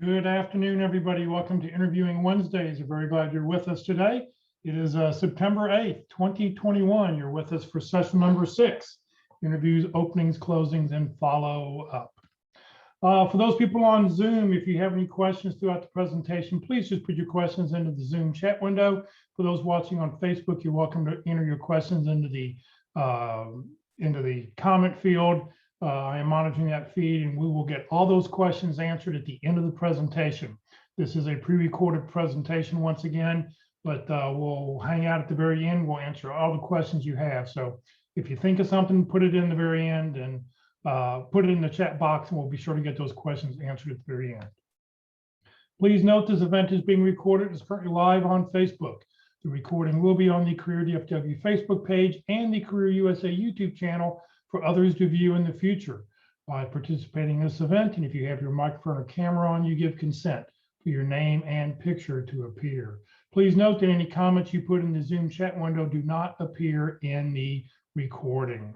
Good afternoon, everybody. Welcome to Interviewing Wednesdays. I'm very glad you're with us today. It is September 8th, 2021. You're with us for session number 6, interviews, openings, closings, and follow up. For those people on Zoom, if you have any questions throughout the presentation, please just put your questions into the Zoom chat window. For those watching on Facebook, you're welcome to enter your questions into the comment field. I am monitoring that feed, and we will get all those questions answered at the end of the presentation. This is a pre-recorded presentation once again, but we'll hang out at the very end. We'll answer all the questions you have. So if you think of something, put it in the very end and put it in the chat box, and we'll be sure to get those questions answered at the very end. Please note this event is being recorded. It's currently live on Facebook. The recording will be on the Career DFW Facebook page and the Career USA YouTube channel for others to view in the future. By participating in this event, and if you have your microphone or camera on, you give consent for your name and picture to appear. Please note that any comments you put in the Zoom chat window do not appear in the recording.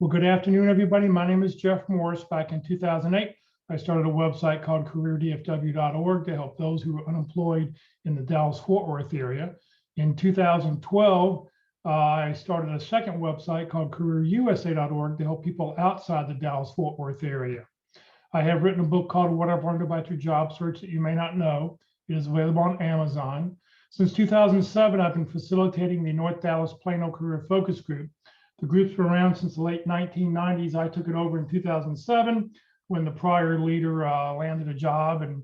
Well, good afternoon, everybody. My name is Jeff Morris. Back in 2008, I started a website called careerdfw.org to help those who are unemployed in the Dallas-Fort Worth area. In 2012, I started a second website called careerusa.org to help people outside the Dallas-Fort Worth area. I have written a book called What I've Learned About Your Job Search That You May Not Know. It is available on Amazon. Since 2007, I've been facilitating the North Dallas Plano Career Focus Group. The group's been around since the late 1990s. I took it over in 2007 when the prior leader landed a job, and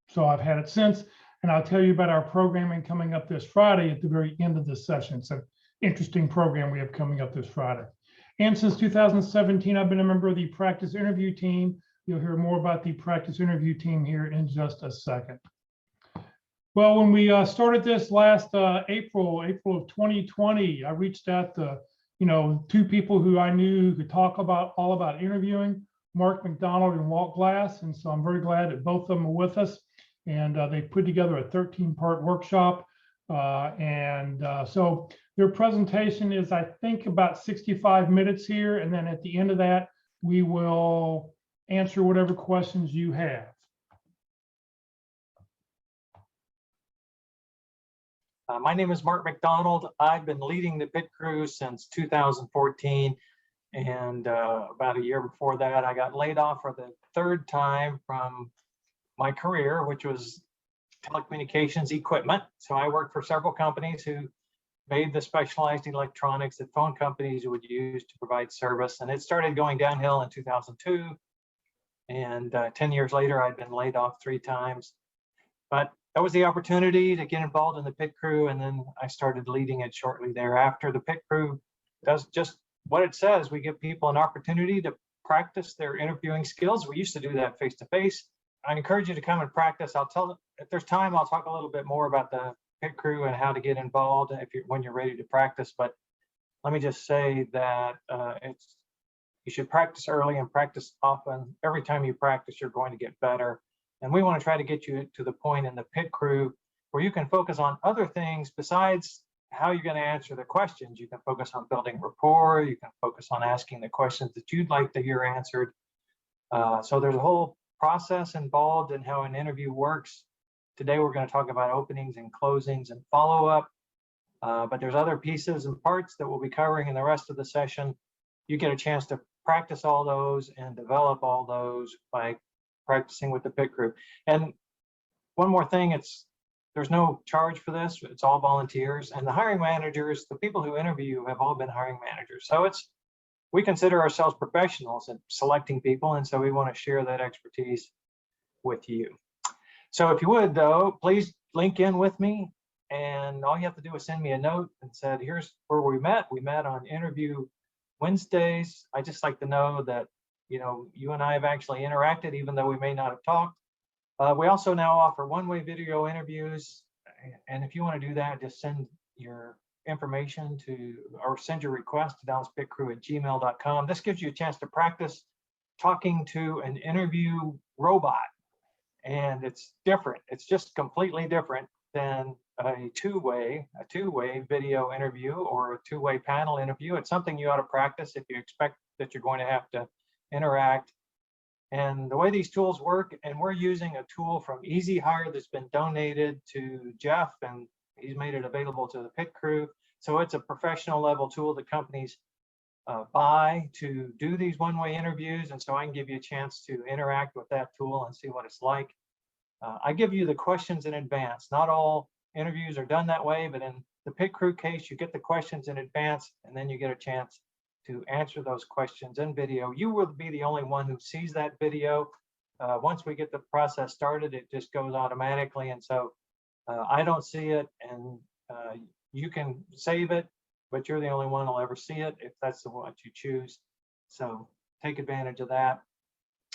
so I've had it since. And I'll tell you about our programming coming up this Friday at the very end of this session. It's an interesting program we have coming up this Friday. And since 2017, I've been a member of the practice interview team. You'll hear more about the practice interview team here in just a second. Well, when we started this last April of 2020, I reached out to, two people who I knew who could talk all about interviewing, Mark McDonald and Walt Glass. And so I'm very glad that both of them are with us. And they put together a 13-part workshop. So their presentation is, I think, about 65 minutes here. And then at the end of that, we will answer whatever questions you have. My name is Mark McDonald. I've been leading the pit crew since 2014. And about a year before that, I got laid off for the third time from my career, which was telecommunications equipment. So I worked for several companies who made the specialized electronics that phone companies would use to provide service. And it started going downhill in 2002. And 10 years later, I'd been laid off 3 times. But that was the opportunity to get involved in the pit crew. And then I started leading it shortly thereafter. The pit crew does just what it says. We give people an opportunity to practice their interviewing skills. We used to do that face-to-face. I encourage you to come and practice. If there's time, I'll talk a little bit more about the pit crew and how to get involved when you're ready to practice. But let me just say that you should practice early and practice often. Every time you practice, you're going to get better. And we want to try to get you to the point in the pit crew where you can focus on other things besides how you're going to answer the questions. You can focus on building rapport. You can focus on asking the questions that you'd like to hear answered. So there's a whole process involved in how an interview works. Today, we're going to talk about openings and closings and follow-up. But there's other pieces and parts that we'll be covering in the rest of the session. You get a chance to practice all those and develop all those by practicing with the pit crew. And one more thing, there's no charge for this. It's all volunteers. And the hiring managers, the people who interview have all been hiring managers. So we consider ourselves professionals at selecting people. And so we want to share that expertise with you. So if you would, though, please link in with me. And all you have to do is send me a note and said, here's where we met. We met on Interview Wednesdays. I just like to know that, you and I have actually interacted, even though we may not have talked. We also now offer one-way video interviews. And if you want to do that, just send your information or send your request to dallaspitcrew@gmail.com. This gives you a chance to practice talking to an interview robot. And it's different. It's just completely different than a two-way video interview or a two-way panel interview. It's something you ought to practice if you expect that you're going to have to interact And the way these tools work, and we're using a tool from Easy Hire that's been donated to Jeff, and he's made it available to the pit crew. So it's a professional level tool that companies buy to do these one-way interviews. And so I can give you a chance to interact with that tool and see what it's like. I give you the questions in advance. Not all interviews are done that way, but in the pit crew case, you get the questions in advance, and then you get a chance to answer those questions in video. You will be the only one who sees that video. Once we get the process started, it just goes automatically. And so I don't see it, and you can save it, but you're the only one who'll ever see it if that's the one you choose. So take advantage of that.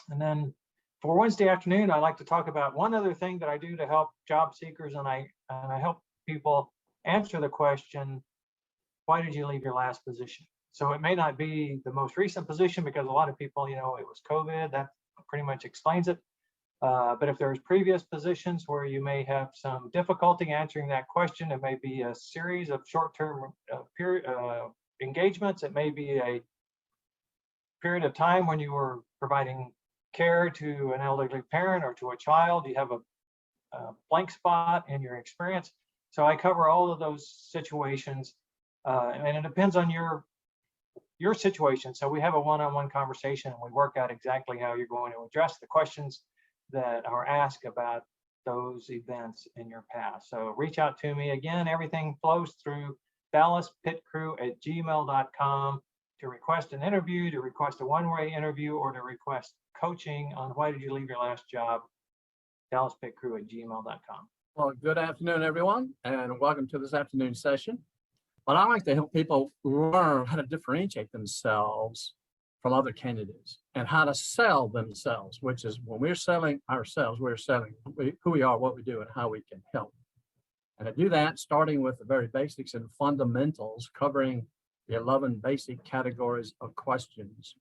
And then for Wednesday afternoon, I like to talk about one other thing that I do to help job seekers, and I help people answer the question, why did you leave your last position? So it may not be the most recent position, because a lot of people, it was COVID, that pretty much explains it. But if there's previous positions where you may have some difficulty answering that question, it may be a series of short-term engagements. It may be a period of time when you were providing care to an elderly parent or to a child. You have a blank spot in your experience. So I cover all of those situations, and it depends on your situation. So we have a one-on-one conversation, and we work out exactly how you're going to address the questions that are asked about those events in your past. So reach out to me. Again, everything flows through dallaspitcrew@gmail.com to request an interview, to request a one-way interview, or to request coaching on why did you leave your last job. dallaspitcrew@gmail.com. Well, good afternoon, everyone, and welcome to this afternoon session. But I like to help people learn how to differentiate themselves from other candidates and how to sell themselves, which is when we're selling ourselves, we're selling who we are, what we do, and how we can help. And to do that, starting with the very basics and fundamentals, covering the 11 basic categories of questions,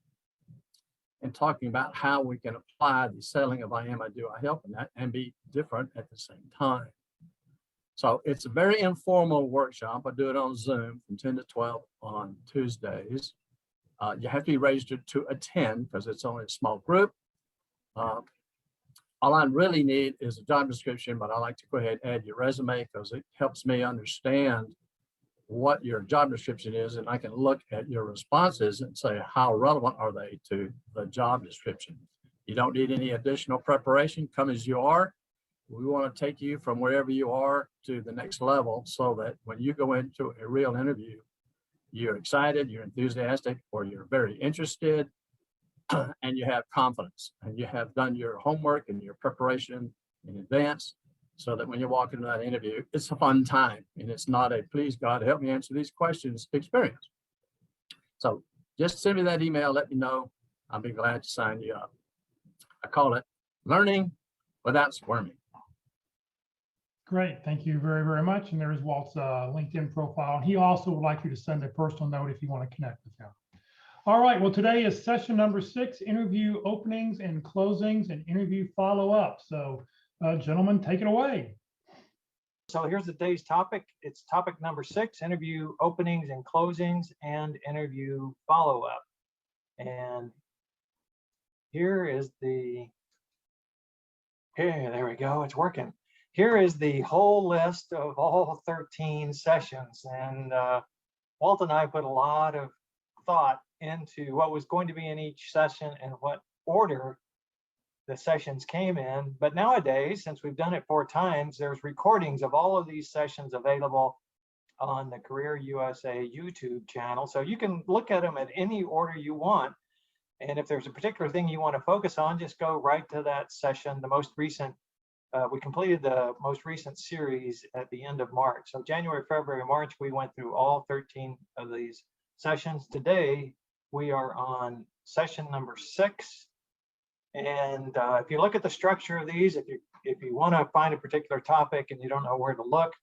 and talking about how we can apply the selling of I am, I do, I help, and that and be different at the same time. So it's a very informal workshop. I do it on Zoom from 10 to 12 on Tuesdays. You have to be registered to attend because it's only a small group. All I really need is a job description, but I like to go ahead and add your resume because it helps me understand what your job description is, and I can look at your responses and say, how relevant are they to the job description? You don't need any additional preparation. Come as you are. We want to take you from wherever you are to the next level so that when you go into a real interview, you're excited, you're enthusiastic, or you're very interested, and you have confidence, and you have done your homework and your preparation in advance, so that when you walk into that interview, it's a fun time and it's not a please God help me answer these questions experience. So just send me that email, let me know. I'll be glad to sign you up. I call it learning without squirming. Great, thank you very, very much. And there's Walt's LinkedIn profile. He also would like you to send a personal note if you want to connect with him. All right, well, today is session number 6, interview openings and closings and interview follow-up. So gentlemen, take it away. So here's the day's topic. It's topic number 6, interview openings and closings and interview follow-up. And here is there we go, it's working. Here is the whole list of all 13 sessions. And Walt and I put a lot of thought into what was going to be in each session and what order the sessions came in. But nowadays, since we've done it 4 times, there's recordings of all of these sessions available on the Career USA YouTube channel. So you can look at them at any order you want. And if there's a particular thing you want to focus on, just go right to that session. The most recent, we completed the most recent series at the end of March. So January, February, March, we went through all 13 of these sessions. Today, we are on session number 6. And if you look at the structure of these, if you want to find a particular topic and you don't know where to look,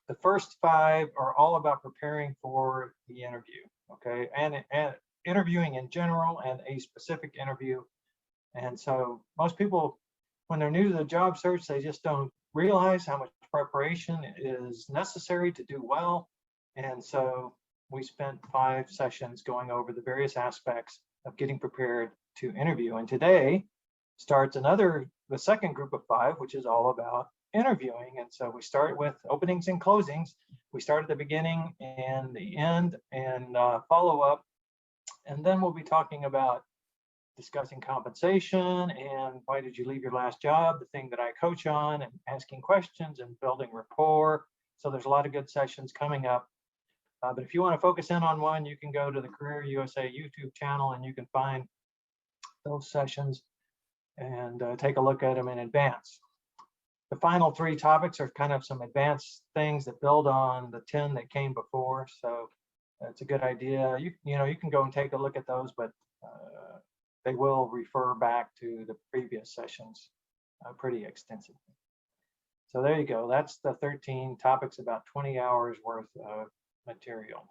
the first 5 are all about preparing for the interview, okay? And interviewing in general and a specific interview. And so most people, when they're new to the job search, they just don't realize how much preparation is necessary to do well. And so we spent 5 sessions going over the various aspects of getting prepared to interview. And today, starts the second group of 5, which is all about interviewing. And so we start with openings and closings. We start at the beginning and the end and follow up. And then we'll be talking about discussing compensation and why did you leave your last job, the thing that I coach on, and asking questions and building rapport. So there's a lot of good sessions coming up. But if you want to focus in on one, you can go to the Career USA YouTube channel and you can find those sessions and take a look at them in advance. The final 3 topics are kind of some advanced things that build on the 10 that came before. So it's a good idea. You can go and take a look at those, but they will refer back to the previous sessions pretty extensively. So there you go. That's the 13 topics, about 20 hours worth of material,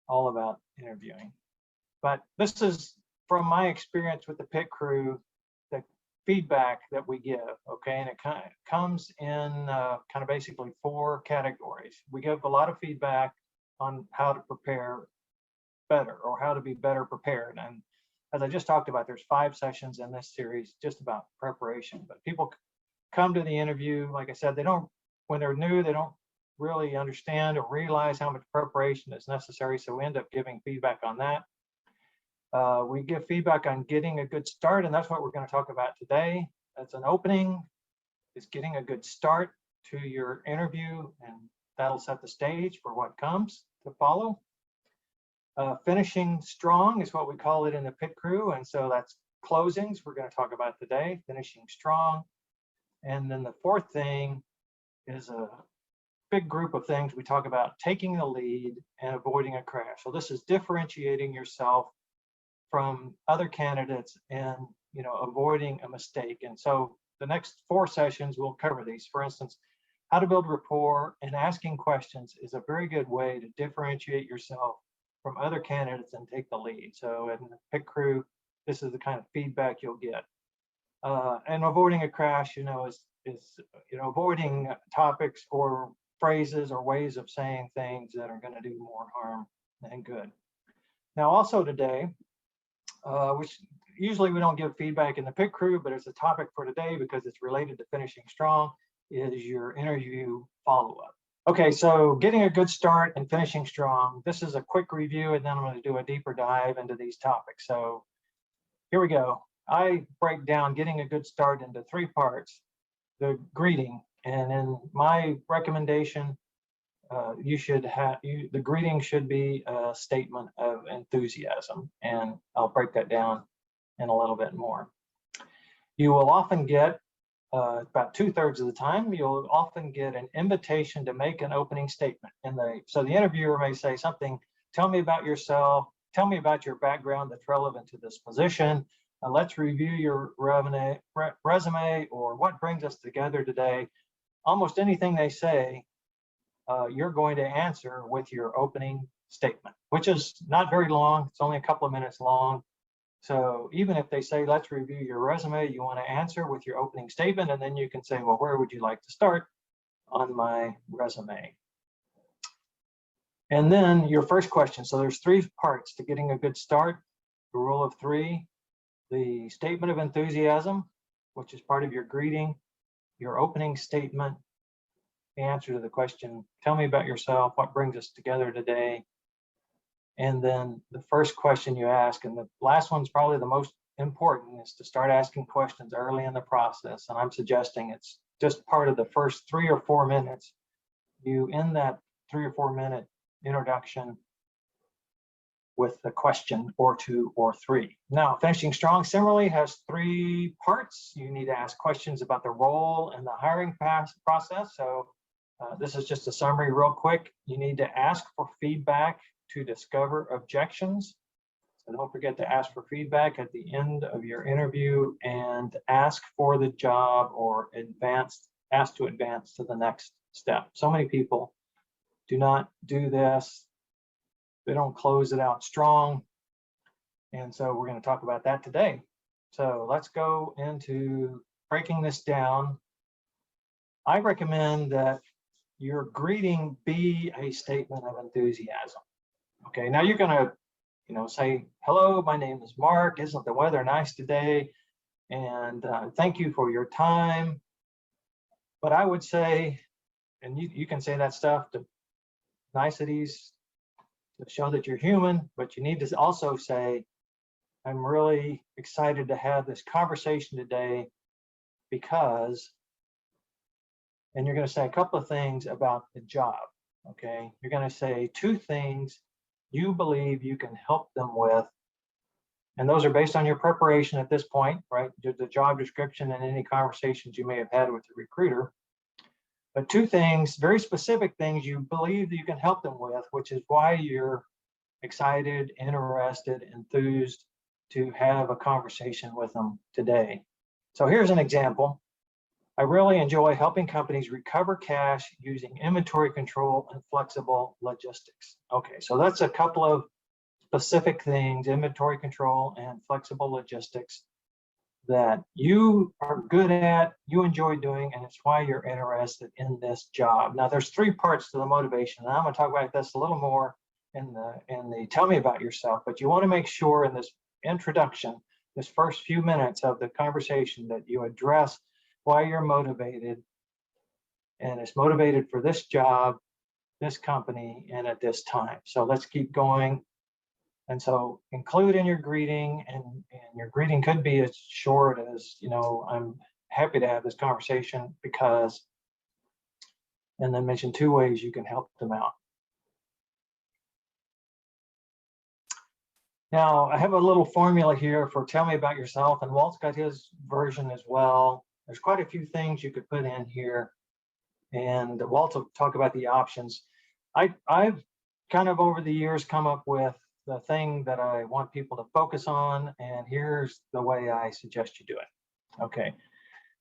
all about interviewing. But this is from my experience with the pit crew, the feedback that we give, okay? And it kind of comes in kind of basically 4 categories. We give a lot of feedback on how to prepare better or how to be better prepared. And as I just talked about, there's 5 sessions in this series just about preparation. But people come to the interview, like I said, when they're new, they don't really understand or realize how much preparation is necessary. So we end up giving feedback on that. We give feedback on getting a good start, and that's what we're going to talk about today. That's an opening, is getting a good start to your interview, and that'll set the stage for what comes to follow. Finishing strong is what we call it in the pit crew, and so that's closings we're going to talk about today, finishing strong. And then the 4th thing is a big group of things we talk about: taking the lead and avoiding a crash. So this is differentiating yourself from other candidates and avoiding a mistake. And so the next 4 sessions will cover these. For instance, how to build rapport and asking questions is a very good way to differentiate yourself from other candidates and take the lead. So in the pit crew, this is the kind of feedback you'll get. And avoiding a crash, is avoiding topics or phrases or ways of saying things that are going to do more harm than good. Now, also today, which usually we don't give feedback in the pit crew, but it's a topic for today because it's related to finishing strong, is your interview follow-up. Okay, so getting a good start and finishing strong. This is a quick review, and then I'm going to do a deeper dive into these topics. So here we go. I break down getting a good start into 3 parts. The greeting, and in my recommendation, the greeting should be a statement of enthusiasm, and I'll break that down in a little bit more. You will often get, about 2/3 of the time, you'll often get an invitation to make an opening statement. So the interviewer may say something: tell me about yourself, tell me about your background that's relevant to this position. Let's review your resume, or what brings us together today. Almost anything they say, you're going to answer with your opening statement, which is not very long. It's only a couple of minutes long. So even if they say, let's review your resume, you want to answer with your opening statement, and then you can say, well, where would you like to start on my resume? And then your first question. So there's 3 parts to getting a good start. The rule of 3, the statement of enthusiasm, which is part of your greeting, your opening statement, the answer to the question, tell me about yourself, what brings us together today, and then the first question you ask. And the last one's probably the most important, is to start asking questions early in the process. And I'm suggesting it's just part of the first 3 or 4 minutes. You end that 3 or 4 minute introduction with a question or 2 or 3. Now, finishing strong similarly has 3 parts. You need to ask questions about the role and the hiring process. So this is just a summary real quick. You need to ask for feedback to discover objections. So don't forget to ask for feedback at the end of your interview, and ask for the job or ask to advance to the next step. So many people do not do this. They don't close it out strong. And so we're going to talk about that today. So let's go into breaking this down. I recommend that your greeting be a statement of enthusiasm. Okay, now you're going to say, hello, my name is Mark. Isn't the weather nice today? And thank you for your time. But I would say, and you can say that stuff to niceties to show that you're human, but you need to also say, I'm really excited to have this conversation today because, and you're going to say a couple of things about the job, okay? You're going to say 2 things you believe you can help them with, and those are based on your preparation at this point, right? The job description and any conversations you may have had with the recruiter. But 2 things, very specific things you believe that you can help them with, which is why you're excited, interested, enthused to have a conversation with them today. So here's an example. I really enjoy helping companies recover cash using inventory control and flexible logistics. Okay, so that's a couple of specific things, inventory control and flexible logistics, that you are good at, you enjoy doing, and it's why you're interested in this job. Now, there's 3 parts to the motivation, and I'm going to talk about this a little more in the tell me about yourself, but you want to make sure in this introduction, this first few minutes of the conversation, that you address why you're motivated, and it's motivated for this job, this company, and at this time. So let's keep going. And so include in your greeting, and your greeting could be as short as, I'm happy to have this conversation because, and then mention 2 ways you can help them out. Now, I have a little formula here for tell me about yourself, and Walt's got his version as well. There's quite a few things you could put in here, and Walt will talk about the options. I've kind of over the years come up with the thing that I want people to focus on, and here's the way I suggest you do it. Okay,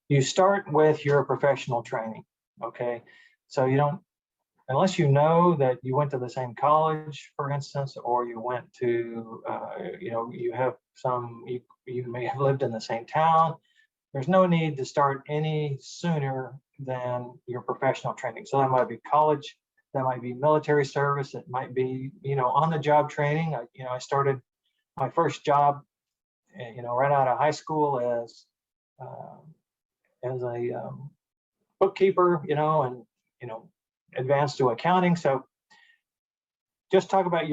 you start with your professional training. Okay, so you don't, unless you know that you went to the same college, for instance, or you went to, you have you may have lived in the same town, there's no need to start any sooner than your professional training. So that might be college, that might be military service, it might be, on-the-job training. I started my first job, right out of high school as a bookkeeper, and advanced to accounting. So just talk about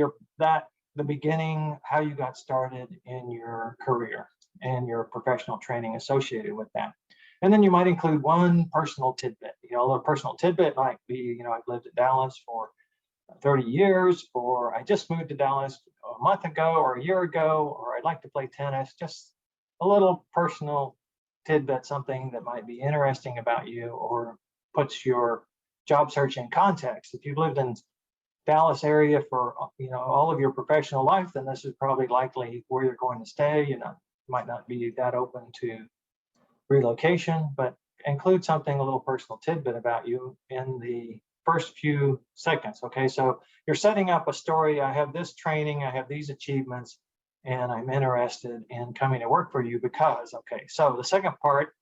the beginning, how you got started in your career and your professional training associated with that. And then you might include one personal tidbit. The personal tidbit might be, I've lived in Dallas for 30 years, or I just moved to Dallas a month ago or a year ago, or I'd like to play tennis. Just a little personal tidbit, something that might be interesting about you or puts your job search in context. If you've lived in Dallas area for all of your professional life, then this is probably likely where you're going to stay. You might not be that open to relocation, but include something, a little personal tidbit about you in the first few seconds. Okay, so you're setting up a story. I have this training, I have these achievements, and I'm interested in coming to work for you because. Okay, so the second part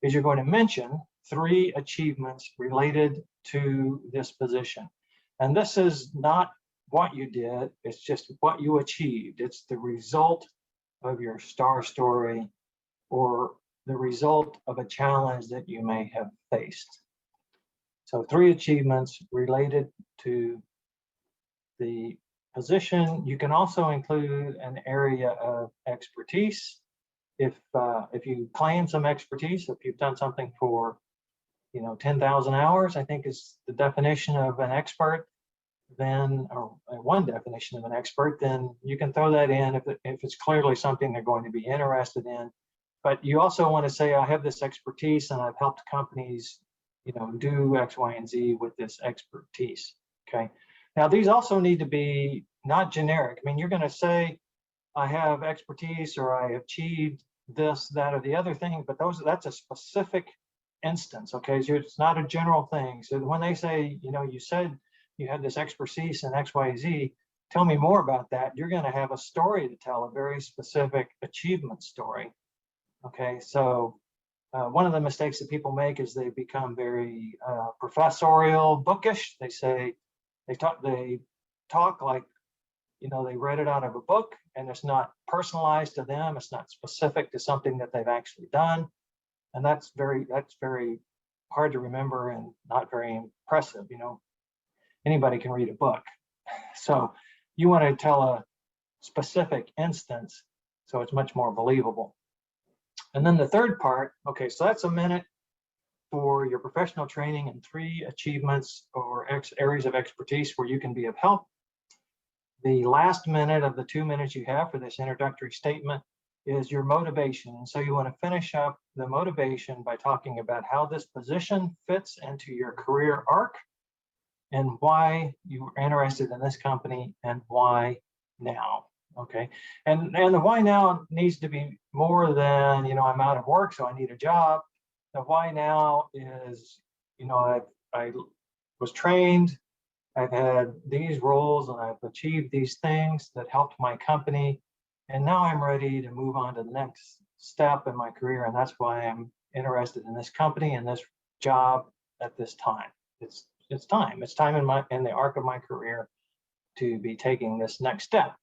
is you're going to mention 3 achievements related to this position. And this is not what you did, it's just what you achieved. It's the result of your star story or the result of a challenge that you may have faced. So 3 achievements related to the position. You can also include an area of expertise. If you claim some expertise, if you've done something for 10,000 hours, I think is the definition of an expert, then, or one definition of an expert, then you can throw that in if it's clearly something they're going to be interested in. But you also want to say, I have this expertise and I've helped companies, do X, Y, and Z with this expertise. Okay. Now, these also need to be not generic. I mean, you're going to say, I have expertise or I achieved this, that, or the other thing, but that's a specific instance. Okay. So it's not a general thing. So when they say, you said you had this expertise in X, Y, Z, tell me more about that. You're going to have a story to tell, a very specific achievement story. Okay, so one of the mistakes that people make is they become very professorial, bookish. They say, they talk like, they read it out of a book and it's not personalized to them. It's not specific to something that they've actually done. And that's very hard to remember and not very impressive. Anybody can read a book. So you want to tell a specific instance so it's much more believable. And then the third part, okay, so that's a minute for your professional training and 3 achievements or areas of expertise where you can be of help. The last minute of the 2 minutes you have for this introductory statement is your motivation. So you want to finish up the motivation by talking about how this position fits into your career arc and why you were interested in this company and why now. Okay, and the why now needs to be more than, I'm out of work, so I need a job. The why now is, I was trained, I've had these roles and I've achieved these things that helped my company. And now I'm ready to move on to the next step in my career. And that's why I'm interested in this company and this job at this time. It's time in the arc of my career to be taking this next step.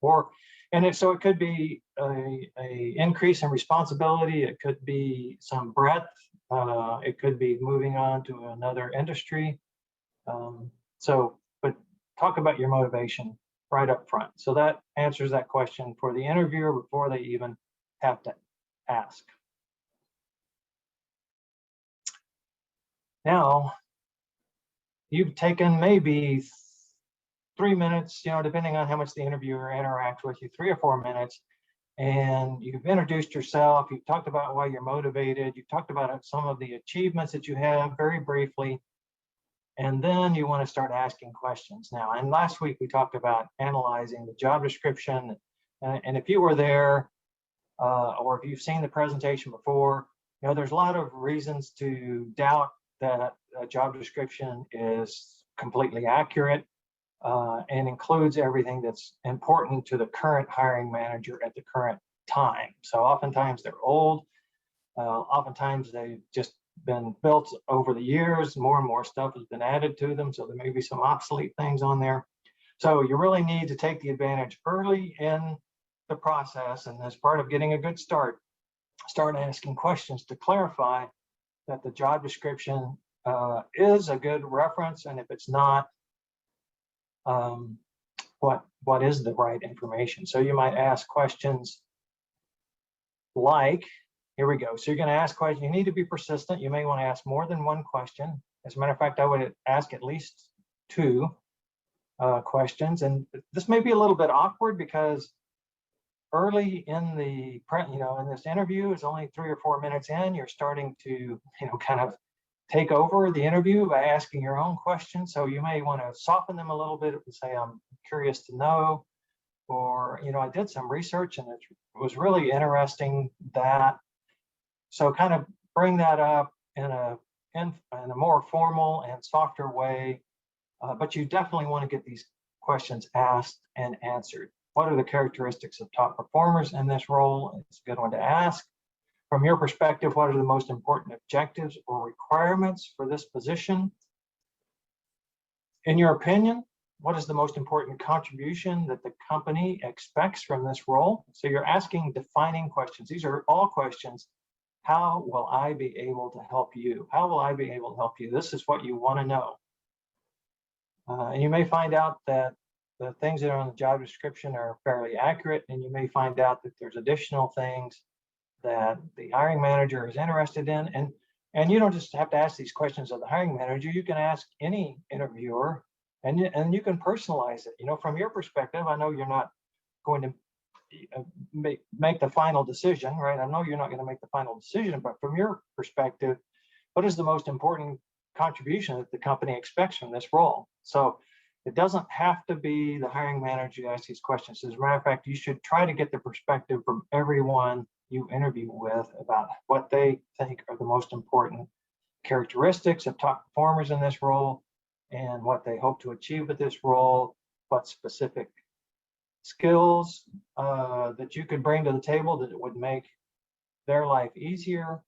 So it could be a increase in responsibility. It could be some breadth. It could be moving on to another industry. But talk about your motivation right up front. So that answers that question for the interviewer before they even have to ask. Now, you've taken maybe 3 minutes, depending on how much the interviewer interacts with you, 3 or 4 minutes, and you've introduced yourself, you've talked about why you're motivated, you've talked about some of the achievements that you have very briefly, and then you want to start asking questions now. And last week we talked about analyzing the job description, and if you were there, or if you've seen the presentation before, there's a lot of reasons to doubt that a job description is completely accurate. And includes everything that's important to the current hiring manager at the current time. So oftentimes they're old, oftentimes they've just been built over the years, more and more stuff has been added to them, so there may be some obsolete things on there. So you really need to take the advantage early in the process, and as part of getting a good start asking questions to clarify that the job description is a good reference, and if it's not, what is the right information. So you might ask questions like, here we go. So you're going to ask questions. You need to be persistent. You may want to ask more than one question. As a matter of fact, I would ask at least 2 questions. And this may be a little bit awkward because early in the in this interview, it's only 3 or 4 minutes in, you're starting to kind of take over the interview by asking your own questions. So you may want to soften them a little bit and say, I'm curious to know, or, I did some research and it was really interesting that. So kind of bring that up in a more formal and softer way. But you definitely want to get these questions asked and answered. What are the characteristics of top performers in this role? It's a good one to ask. From your perspective, what are the most important objectives or requirements for this position? In your opinion, what is the most important contribution that the company expects from this role? So you're asking defining questions. These are all questions. How will I be able to help you? How will I be able to help you? This is what you want to know. And you may find out that the things that are on the job description are fairly accurate, and you may find out that there's additional things that the hiring manager is interested in. And you don't just have to ask these questions of the hiring manager. You can ask any interviewer, and you can personalize it. From your perspective, I know you're not going to make the final decision, right? I know you're not going to make the final decision, but from your perspective, what is the most important contribution that the company expects from this role? So it doesn't have to be the hiring manager who asks these questions. As a matter of fact, you should try to get the perspective from everyone you interview with about what they think are the most important characteristics of top performers in this role and what they hope to achieve with this role, what specific skills that you could bring to the table that would make their life easier.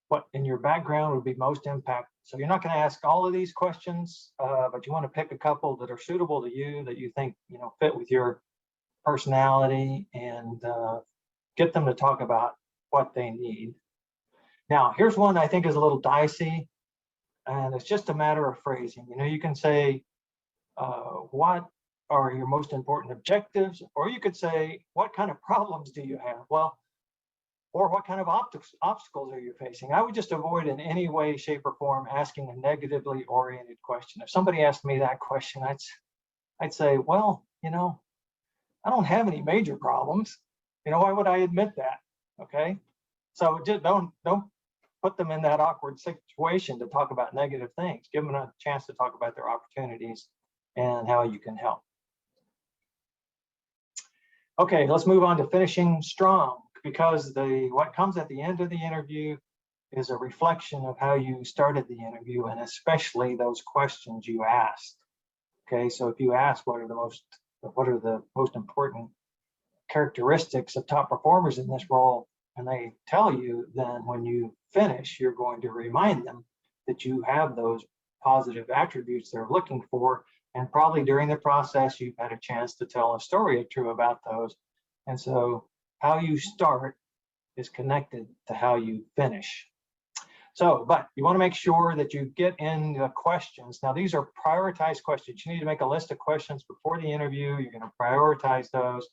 what in your background would be most impactful. So you're not going to ask all of these questions, but you want to pick a couple that are suitable to you, that you think, fit with your personality, and get them to talk about what they need. Now, here's one I think is a little dicey, and it's just a matter of phrasing. You can say, what are your most important objectives? Or you could say, what kind of problems do you have? Well, or what kind of obstacles are you facing? I would just avoid in any way, shape, or form asking a negatively oriented question. If somebody asked me that question, I'd say, well, I don't have any major problems. Why would I admit that? Okay. So just don't put them in that awkward situation to talk about negative things. Give them a chance to talk about their opportunities and how you can help. Okay, let's move on to finishing strong, because what comes at the end of the interview is a reflection of how you started the interview, and especially those questions you asked. Okay, so if you ask what are the most important characteristics of top performers in this role, and they tell you, then when you finish, you're going to remind them that you have those positive attributes they're looking for. And probably during the process, you've had a chance to tell a story or two about those. And so how you start is connected to how you finish. So, but you want to make sure that you get in the questions. Now, these are prioritized questions. You need to make a list of questions before the interview. You're going to prioritize those.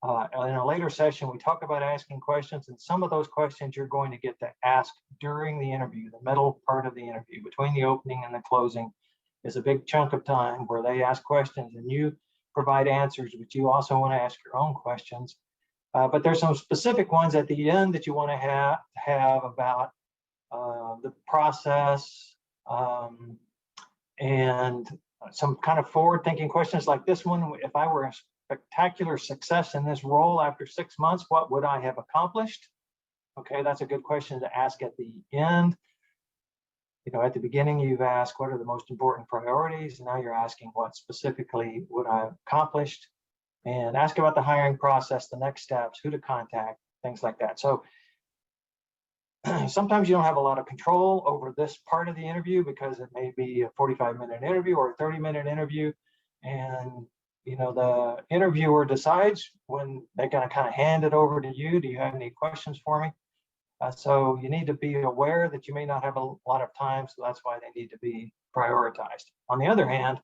In a later session, we talk about asking questions, and some of those questions you're going to get to ask during the interview. The middle part of the interview, between the opening and the closing, is a big chunk of time where they ask questions and you provide answers, but you also want to ask your own questions. But there's some specific ones at the end that you want to have about the process, and some kind of forward-thinking questions like this one. If I were a spectacular success in this role after 6 months, what would I have accomplished? Okay, that's a good question to ask at the end. At the beginning, you've asked what are the most important priorities. Now you're asking what specifically would I have accomplished, and ask about the hiring process, the next steps, who to contact, things like that. So sometimes you don't have a lot of control over this part of the interview because it may be a 45-minute interview or a 30-minute interview. And, the interviewer decides when they're going to kind of hand it over to you. Do you have any questions for me? So you need to be aware that you may not have a lot of time. So that's why they need to be prioritized. On the other hand,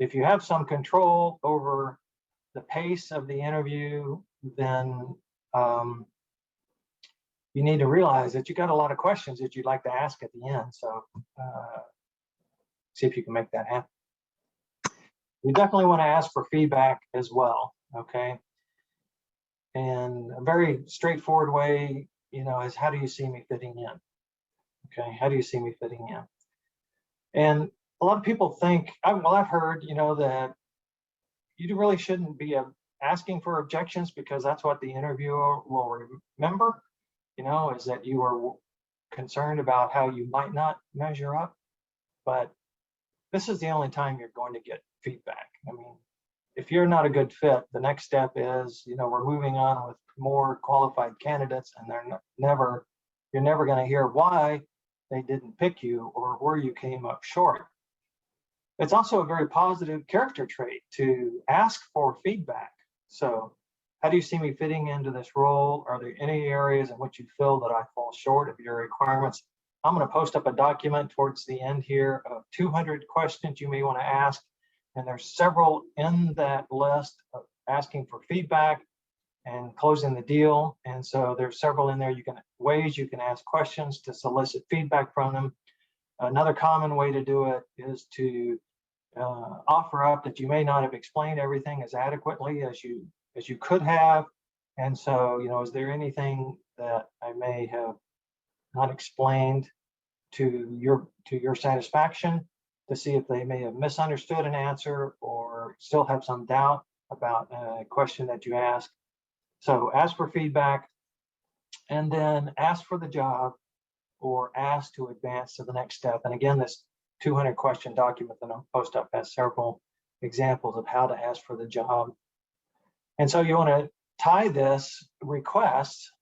if you have some control over the pace of the interview, then you need to realize that you got a lot of questions that you'd like to ask at the end. So see if you can make that happen. You definitely want to ask for feedback as well, okay? And a very straightforward way, is how do you see me fitting in? Okay, how do you see me fitting in? And a lot of people think, I've heard, that you really shouldn't be asking for objections because that's what the interviewer will remember. Is that you are concerned about how you might not measure up. But this is the only time you're going to get feedback. I mean, if you're not a good fit, the next step is, we're moving on with more qualified candidates, and you're never going to hear why they didn't pick you or where you came up short. It's also a very positive character trait to ask for feedback. So, how do you see me fitting into this role? Are there any areas in which you feel that I fall short of your requirements? I'm going to post up a document towards the end here of 200 questions you may want to ask. And there's several in that list of asking for feedback and closing the deal. And so there's several in there ways you can ask questions to solicit feedback from them. Another common way to do it is to offer up that you may not have explained everything as adequately as you could have. And so, is there anything that I may have not explained to your satisfaction, to see if they may have misunderstood an answer or still have some doubt about a question that you ask. So ask for feedback, and then ask for the job or ask to advance to the next step. And again, this 200 question document that I'll post up has several examples of how to ask for the job. And so you want to tie this request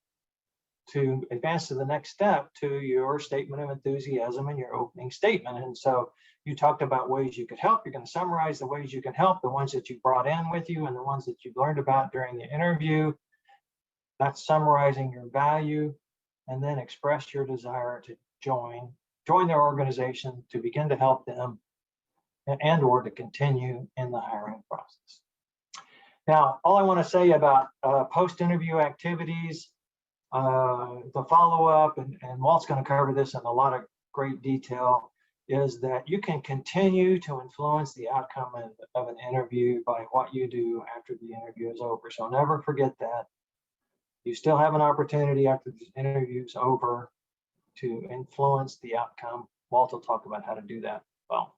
to advance to the next step to your statement of enthusiasm and your opening statement. And so you talked about ways you could help. You're going to summarize the ways you can help, the ones that you brought in with you and the ones that you've learned about during the interview. That's summarizing your value, and then express your desire to join their organization, to begin to help them and or to continue in the hiring process. Now, all I want to say about post-interview activities, the follow-up, and Walt's going to cover this in a lot of great detail, is that you can continue to influence the outcome of an interview by what you do after the interview is over. So never forget that. You still have an opportunity after the interview is over to influence the outcome. Walt will talk about how to do that. Well,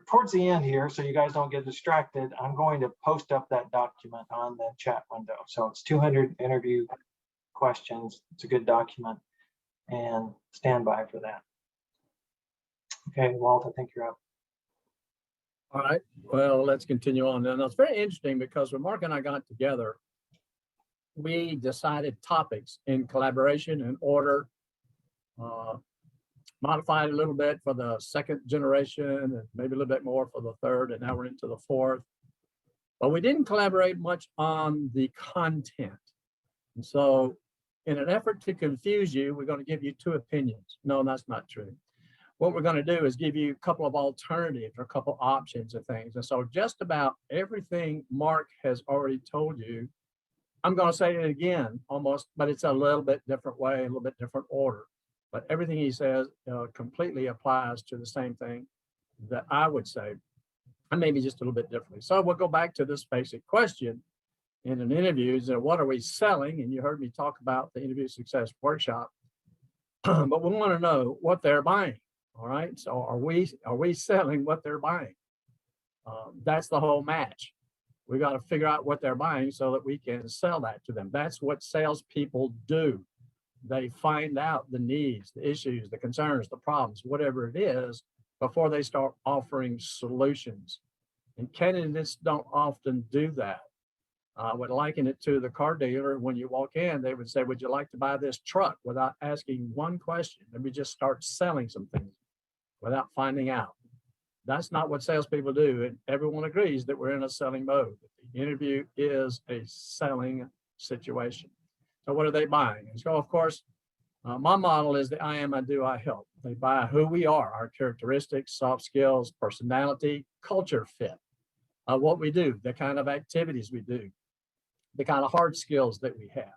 towards the end here, so you guys don't get distracted, I'm going to post up that document on the chat window. So it's 200 interview questions. It's a good document, and stand by for that. Okay, Walt, I think you're up. All right, well, let's continue on. And it's very interesting because when Mark and I got together, we decided topics in collaboration and order, modified a little bit for the second generation and maybe a little bit more for the third, and now we're into the fourth. But we didn't collaborate much on the content. And so in an effort to confuse you, we're going to give you two opinions. No, that's not true. What we're going to do is give you a couple of alternatives or a couple options of things. And so just about everything Mark has already told you, I'm going to say it again almost, but it's a little bit different way, a little bit different order. But everything he says completely applies to the same thing that I would say, and maybe just a little bit differently. So we'll go back to this basic question in an interview: is what are we selling? And you heard me talk about the interview success workshop, but we want to know what they're buying. All right. So are we selling what they're buying? That's the whole match. We got to figure out what they're buying so that we can sell that to them. That's what salespeople do. They find out the needs, the issues, the concerns, the problems, whatever it is, before they start offering solutions. And candidates don't often do that. I would liken it to the car dealer. When you walk in, they would say, would you like to buy this truck, without asking one question. Let me just start selling some things without finding out. That's not what salespeople do. And everyone agrees that we're in a selling mode. The interview is a selling situation. So what are they buying? And so, of course, my model is the I am, I do, I help. They buy who we are, our characteristics, soft skills, personality, culture fit, what we do, the kind of activities we do, the kind of hard skills that we have.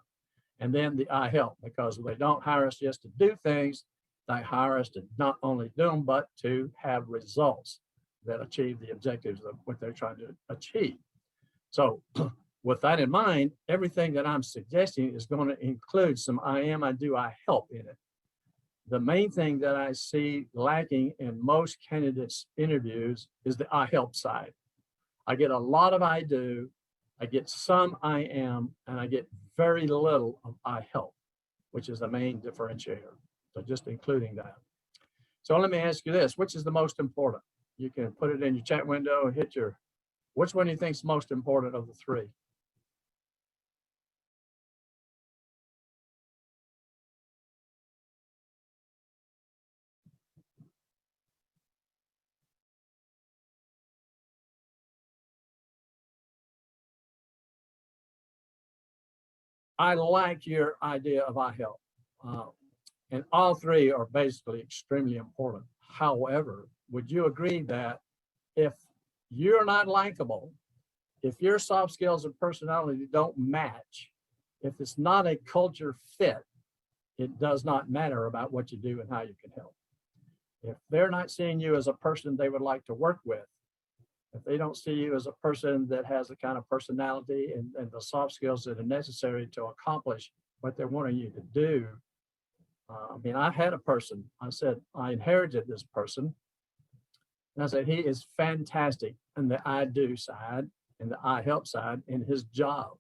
And then the I help, because they don't hire us just to do things. They hire us to not only do them, but to have results that achieve the objectives of what they're trying to achieve. So with that in mind, everything that I'm suggesting is going to include some I am, I do, I help in it. The main thing that I see lacking in most candidates' interviews is the I help side. I get a lot of I do, I get some I am, and I get very little of I help, which is the main differentiator. So just including that. So let me ask you this: which is the most important? You can put it in your chat window and hit your, which one do you think is most important of the three? I like your idea of I help. And all three are basically extremely important. However, would you agree that if you're not likable, if your soft skills and personality don't match, if it's not a culture fit, it does not matter about what you do and how you can help. If they're not seeing you as a person they would like to work with, if they don't see you as a person that has the kind of personality and the soft skills that are necessary to accomplish what they're wanting you to do, I mean, I had a person, I said, I inherited this person. And I said, he is fantastic in the I do side and the I help side in his job.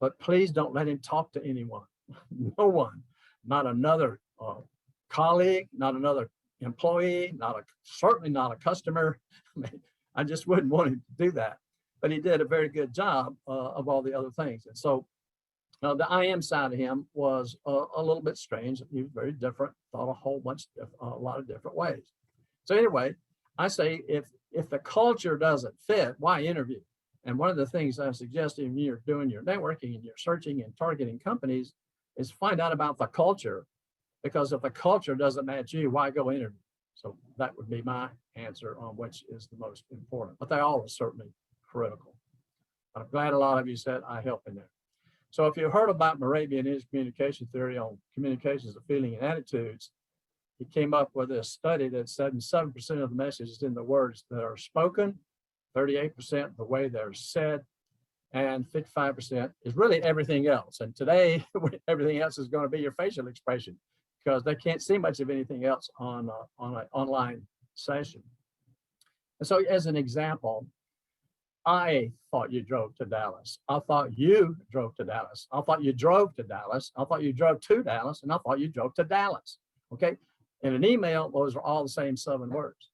But please don't let him talk to anyone. No one, not another colleague, not another employee, certainly not a customer. I mean, I just wouldn't want him to do that. But he did a very good job of all the other things. And so Now, the I am side of him was a little bit strange. He was very different, thought a lot of different ways. So anyway, I say if the culture doesn't fit, why interview? And one of the things I'm suggesting when you're doing your networking and you're searching and targeting companies is find out about the culture, because if the culture doesn't match you, why go interview? So that would be my answer on which is the most important, but they all are certainly critical. But I'm glad a lot of you said I help in there. So if you heard about Moravia and his communication theory on communications of feeling and attitudes, he came up with a study that said 7% of the message is in the words that are spoken, 38% the way they're said, and 55% is really everything else. And today, everything else is going to be your facial expression, because they can't see much of anything else on an online session. And so as an example, I thought you drove to Dallas. I thought you drove to Dallas. I thought you drove to Dallas. I thought you drove to Dallas, and I thought you drove to Dallas. Okay. In an email, those are all the same 7 words.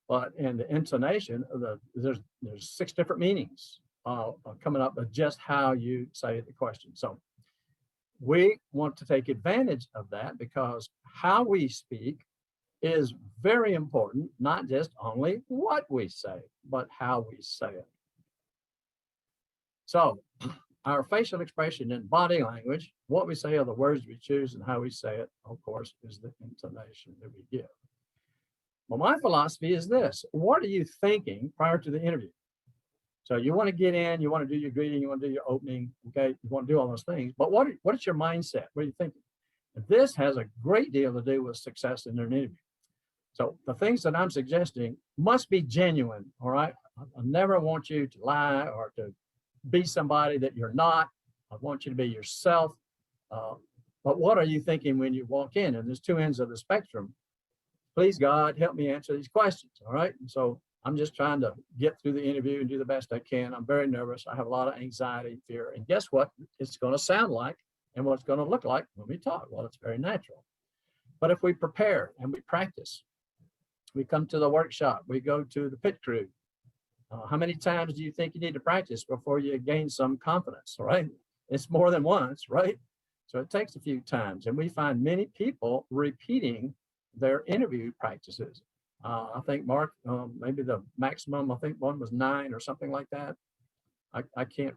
But in the intonation, there's 6 different meanings coming up with just how you say the question. So we want to take advantage of that, because how we speak is very important, not just only what we say, but how we say it. So our facial expression and body language, what we say are the words we choose, and how we say it, of course, is the intonation that we give. Well, my philosophy is this: what are you thinking prior to the interview? So you want to get in, you want to do your greeting, you want to do your opening, okay? You want to do all those things, but what is your mindset? What are you thinking? And this has a great deal to do with success in an interview. So the things that I'm suggesting must be genuine, all right? I never want you to lie or to be somebody that you're not. I want you to be yourself. But what are you thinking when you walk in? And there's 2 ends of the spectrum. Please, God, help me answer these questions, all right? And so I'm just trying to get through the interview and do the best I can. I'm very nervous. I have a lot of anxiety, fear. And guess what? It's going to sound like and what it's going to look like when we talk. Well, it's very natural. But if we prepare and we practice, we come to the workshop, we go to the pit crew. How many times do you think you need to practice before you gain some confidence, right? It's more than once, right? So it takes a few times. And we find many people repeating their interview practices. I think, Mark, maybe the maximum, I think one was 9 or something like that. I can't,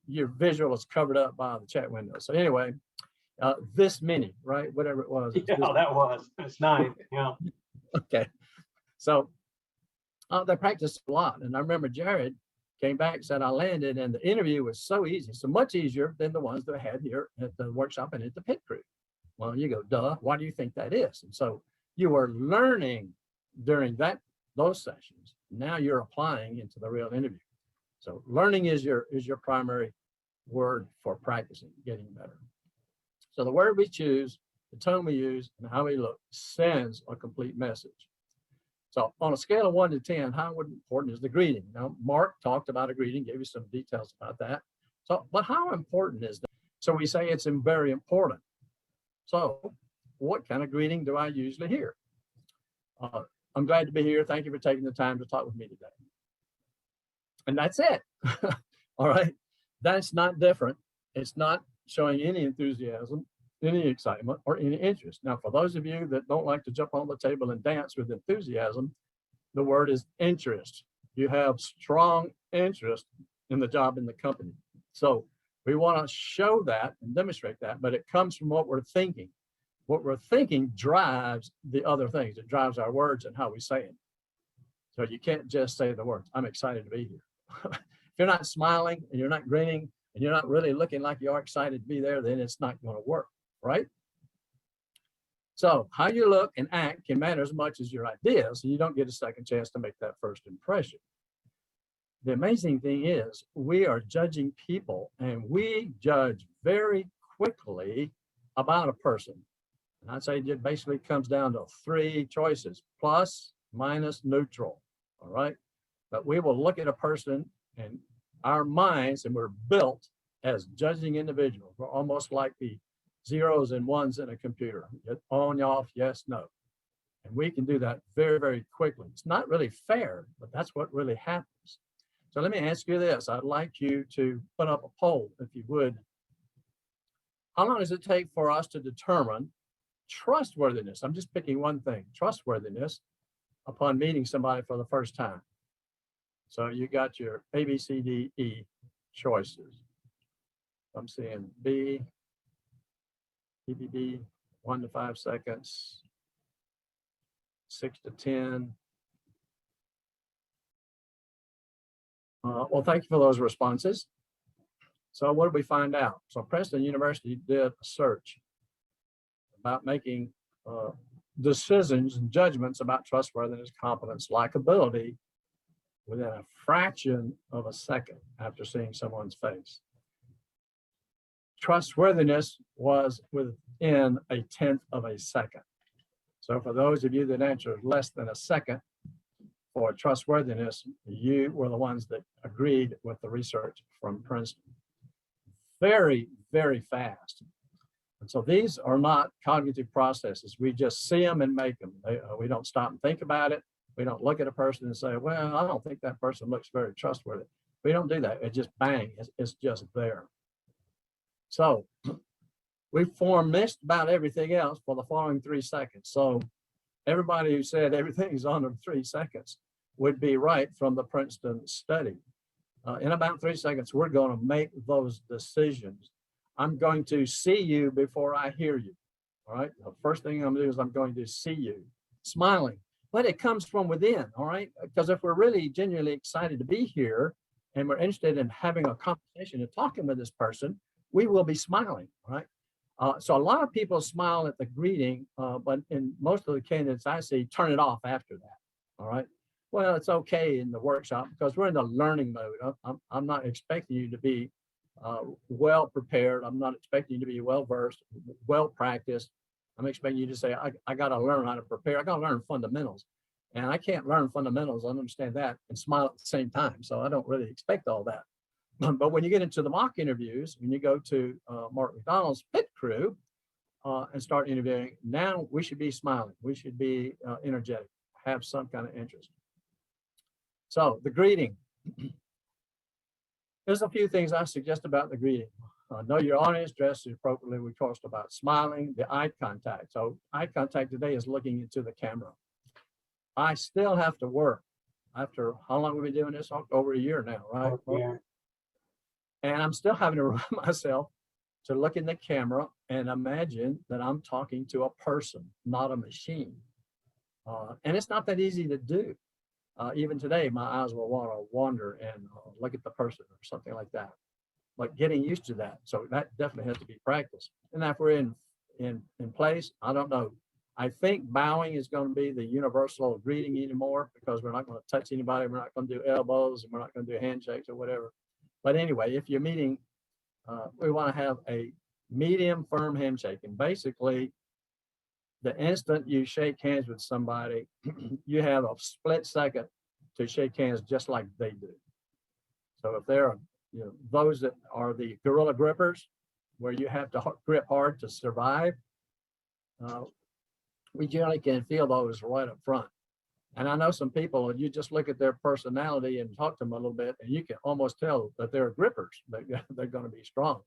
your visual is covered up by the chat window. So anyway, this many, right? Whatever it was. Yeah, it's 9, yeah. Okay. So they practiced a lot. And I remember Jared came back and said, I landed, and the interview was so easy, so much easier than the ones that I had here at the workshop and at the pit crew. Well, you go, duh, why do you think that is? And so you are learning during those sessions. Now you're applying into the real interview. So learning is your primary word for practicing, getting better. So the word we choose, the tone we use, and how we look sends a complete message. So on a scale of 1 to 10, how important is the greeting? Now, Mark talked about a greeting, gave you some details about that. So, but how important is that? So we say it's very important. So what kind of greeting do I usually hear? I'm glad to be here. Thank you for taking the time to talk with me today. And that's it. All right. That's not different. It's not showing any enthusiasm, any excitement, or any interest. Now, for those of you that don't like to jump on the table and dance with enthusiasm, the word is interest. You have strong interest in the job in the company. So we want to show that and demonstrate that, but it comes from what we're thinking. What we're thinking drives the other things. It drives our words and how we say it. So you can't just say the words, I'm excited to be here. If you're not smiling and you're not grinning and you're not really looking like you are excited to be there, then it's not going to work, right? So how you look and act can matter as much as your ideas, and you don't get a second chance to make that first impression. The amazing thing is we are judging people, and we judge very quickly about a person. And I'd say it basically comes down to 3 choices: plus, minus, neutral. All right. But we will look at a person in our minds, and we're built as judging individuals. We're almost like the zeros and ones in a computer. On, off, yes, no. And we can do that very, very quickly. It's not really fair, but that's what really happens. So let me ask you this. I'd like you to put up a poll, if you would. How long does it take for us to determine trustworthiness? I'm just picking one thing, trustworthiness, upon meeting somebody for the first time. So you got your A, B, C, D, E choices. I'm seeing B, B, 1 to 5 seconds, 6 to 10. Well, thank you for those responses. So what did we find out? So Princeton University did a search about making decisions and judgments about trustworthiness, competence, likability within a fraction of a second after seeing someone's face. Trustworthiness was within a 1/10 of a second. So for those of you that answered less than a second for trustworthiness, you were the ones that agreed with the research from Princeton. Very, very fast. And so these are not cognitive processes. We just see them and make them. We don't stop and think about it. We don't look at a person and say, well, I don't think that person looks very trustworthy. We don't do that. It just bang, it's just there. So we missed about everything else for the following 3 seconds. So everybody who said everything's under 3 seconds would be right from the Princeton study. In about 3 seconds, we're going to make those decisions. I'm going to see you before I hear you. All right. The first thing I'm going to do is I'm going to see you smiling, but it comes from within. All right. Because if we're really genuinely excited to be here and we're interested in having a conversation and talking with this person, we will be smiling. All right. So a lot of people smile at the greeting, but in most of the candidates I see, turn it off after that. All right. Well, it's okay in the workshop because we're in the learning mode. I'm not expecting you to be well prepared. I'm not expecting you to be well versed, well practiced. I'm expecting you to say, I got to learn how to prepare. I got to learn fundamentals. And I can't learn fundamentals, I understand that, and smile at the same time. So I don't really expect all that. But when you get into the mock interviews, when you go to Mark McDonald's pit crew and start interviewing, now we should be smiling. We should be energetic, have some kind of interest. So the greeting. There's a few things I suggest about the greeting. Know your audience, dress appropriately. We talked about smiling, the eye contact. So eye contact today is looking into the camera. I still have to work after how long have we been doing this? Over a year now, right? Yeah. And I'm still having to remind myself to look in the camera and imagine that I'm talking to a person, not a machine. And it's not that easy to do. Even today, my eyes will want to wander and look at the person or something like that. Like getting used to that. So that definitely has to be practiced. And if we're in place, I don't know. I think bowing is going to be the universal greeting anymore because we're not going to touch anybody. We're not going to do elbows and we're not going to do handshakes or whatever. But anyway, if you're meeting, we want to have a medium firm handshake. And basically, the instant you shake hands with somebody, you have a split second to shake hands just like they do. So if there are those that are the gorilla grippers, where you have to grip hard to survive, we generally can feel those right up front. And I know some people, you just look at their personality and talk to them a little bit, and you can almost tell that they're grippers. They're going to be strong.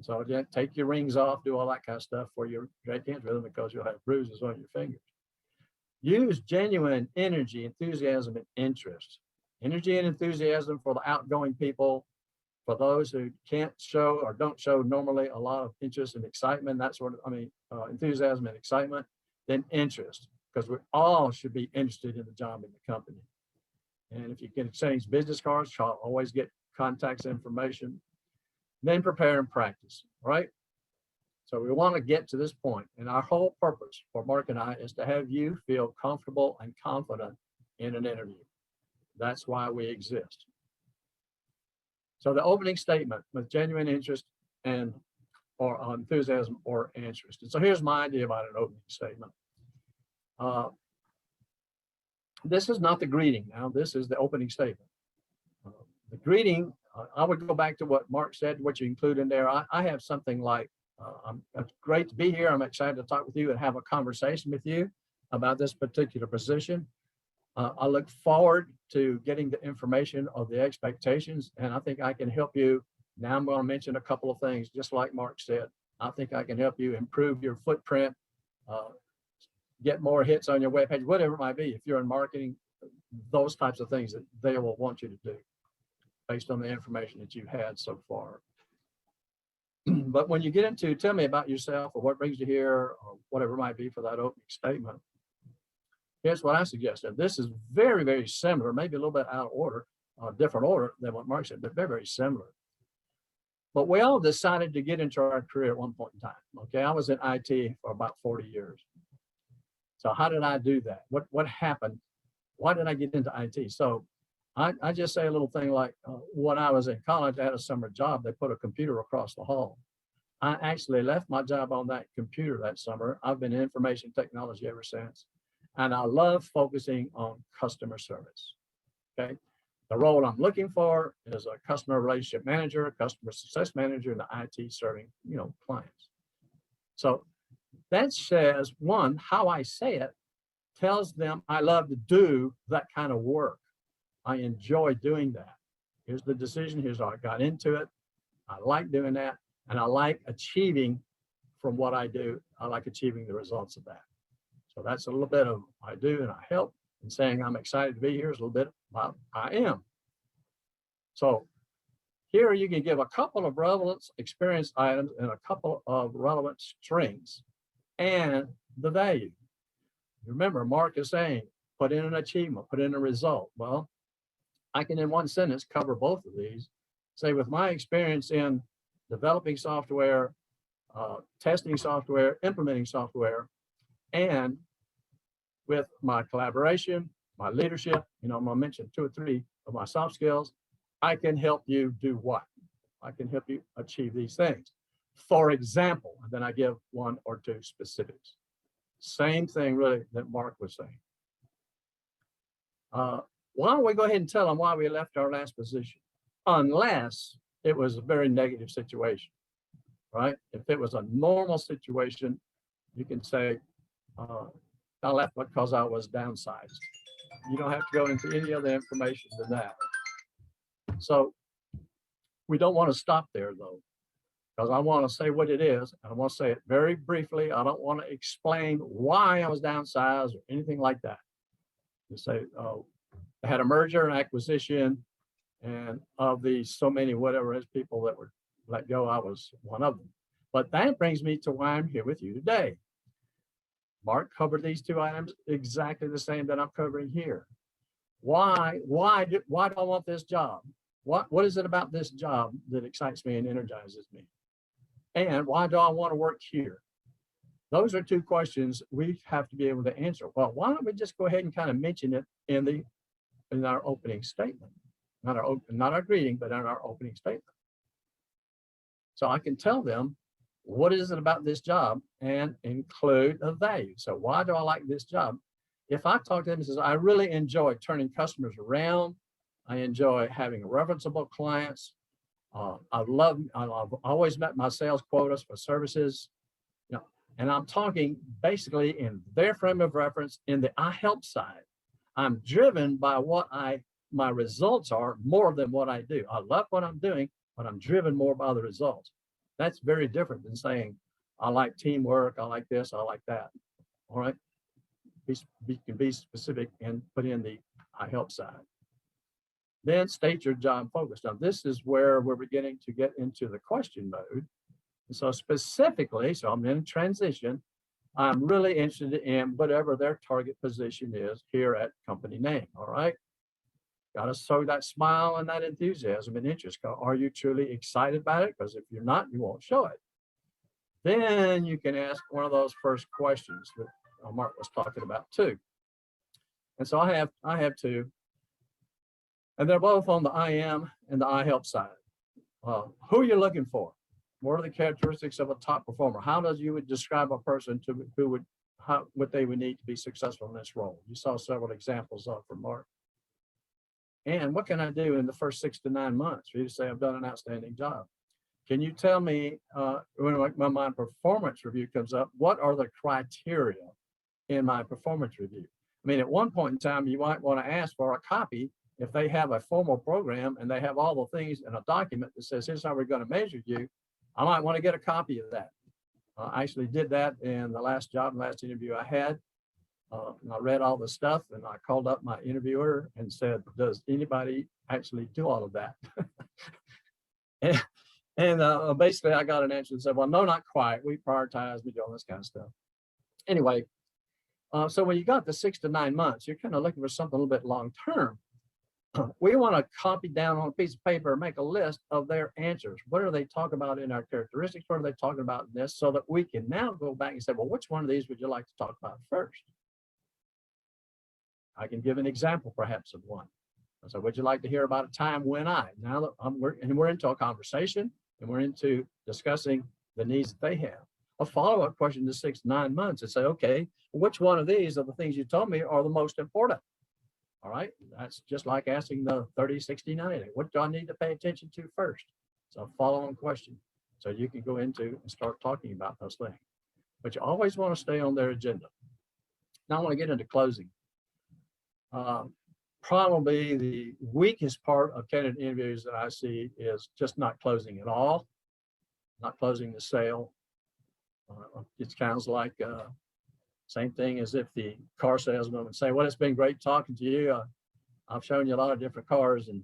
So yeah, take your rings off, do all that kind of stuff for your shake hands with them because you'll have bruises on your fingers. Use genuine energy, enthusiasm, and interest. Energy and enthusiasm for the outgoing people. For those who can't show or don't show normally a lot of interest and excitement, that sort of, enthusiasm and excitement, then interest, because we all should be interested in the job in the company. And if you can exchange business cards, always get contacts information, then prepare and practice, right? So we want to get to this point, and our whole purpose for Mark and I is to have you feel comfortable and confident in an interview. That's why we exist. So the opening statement with genuine interest and or enthusiasm or interest. And so here's my idea about an opening statement. This is not the greeting now, this is the opening statement. The greeting, I would go back to what Mark said, what you include in there. I have something like, it's great to be here. I'm excited to talk with you and have a conversation with you about this particular position. I look forward to getting the information or the expectations, and I think I can help you. Now I'm going to mention a couple of things, just like Mark said. I think I can help you improve your footprint, get more hits on your webpage, whatever it might be. If you're in marketing, those types of things that they will want you to do based on the information that you've had so far. But when you get into tell me about yourself or what brings you here or whatever it might be for that opening statement, here's what I suggest. And this is very, very similar, maybe a little bit out of order, different order than what Mark said, but very, very similar. But we all decided to get into our career at one point in time. Okay, I was in IT for about 40 years. So how did I do that? What happened? Why did I get into IT? So I just say a little thing like when I was in college, I had a summer job. They put a computer across the hall. I actually left my job on that computer that summer. I've been in information technology ever since. And I love focusing on customer service. Okay. The role I'm looking for is a customer relationship manager, a customer success manager in the IT serving, clients. So that says, one, how I say it tells them I love to do that kind of work. I enjoy doing that. Here's the decision. Here's how I got into it. I like doing that. And I like achieving from what I do. I like achieving the results of that. So that's a little bit of I do and I help. And saying I'm excited to be here is a little bit about I am. So here you can give a couple of relevant experience items and a couple of relevant strengths and the value. Remember, Mark is saying, put in an achievement, put in a result. Well, I can in one sentence cover both of these. Say with my experience in developing software, testing software, implementing software, and with my collaboration, my leadership, I'm gonna mention 2 or 3 of my soft skills, I can help you do what? I can help you achieve these things. For example, and then I give 1 or 2 specifics. Same thing really that Mark was saying. Why don't we go ahead and tell them why we left our last position? Unless it was a very negative situation, right? If it was a normal situation, you can say, I left because I was downsized. You don't have to go into any other information than that. So we don't want to stop there though, because I want to say what it is. And I want to say it very briefly. I don't want to explain why I was downsized or anything like that. You say, oh, I had a merger and acquisition, and of the so many whatever as people that were let go, I was one of them. But that brings me to why I'm here with you today. Mark covered these 2 items exactly the same that I'm covering here. Why do I want this job? What is it about this job that excites me and energizes me? And why do I want to work here? Those are 2 questions we have to be able to answer. Well, why don't we just go ahead and kind of mention it in our opening statement, not our greeting, but in our opening statement. So I can tell them what is it about this job and include a value. So why do I like this job? If I talk to them and says, I really enjoy turning customers around. I enjoy having referenceable clients. I've always met my sales quotas for services, and I'm talking basically in their frame of reference in the I help side. I'm driven by what my results are more than what I do. I love what I'm doing, but I'm driven more by the results. That's very different than saying, I like teamwork, I like this, I like that. All right. Can be specific and put in the I help side. Then state your job focus. Now, this is where we're beginning to get into the question mode. And so specifically, so I'm in transition, I'm really interested in whatever their target position is here at company name. All right. Got to show that smile and that enthusiasm and interest. Are you truly excited about it? Because if you're not, you won't show it. Then you can ask one of those first questions that Mark was talking about too. And so I have 2, and they're both on the I am and the I help side. Who are you looking for? What are the characteristics of a top performer? How does you would describe a person what they would need to be successful in this role? You saw several examples of from Mark. And what can I do in the first 6 to 9 months for you to say I've done an outstanding job? Can you tell me when my performance review comes up, what are the criteria in my performance review? I mean, at one point in time, you might want to ask for a copy if they have a formal program and they have all the things in a document that says, here's how we're going to measure you, I might want to get a copy of that. I actually did that in the last interview I had. And I read all the stuff and I called up my interviewer and said, does anybody actually do all of that? and basically I got an answer that said, well, no, not quite. We prioritize, we do all this kind of stuff. Anyway, so when you got the 6 to 9 months, you're kind of looking for something a little bit long-term. We want to copy down on a piece of paper, make a list of their answers. What are they talking about in our characteristics? What are they talking about in this? So that we can now go back and say, well, which one of these would you like to talk about first? I can give an example perhaps of one. So would you like to hear about a time when now that we're into a conversation and we're into discussing the needs that they have. A follow-up question to 6 to 9 months and say, okay, which one of these of the things you told me are the most important? All right, that's just like asking the 30, 60, 90. What do I need to pay attention to first? So follow-on question. So you can go into and start talking about those things. But you always want to stay on their agenda. Now I want to get into closing. Probably the weakest part of candidate interviews that I see is just not closing at all, not closing the sale. It sounds like same thing as if the car salesman would say, well, it's been great talking to you. I've shown you a lot of different cars and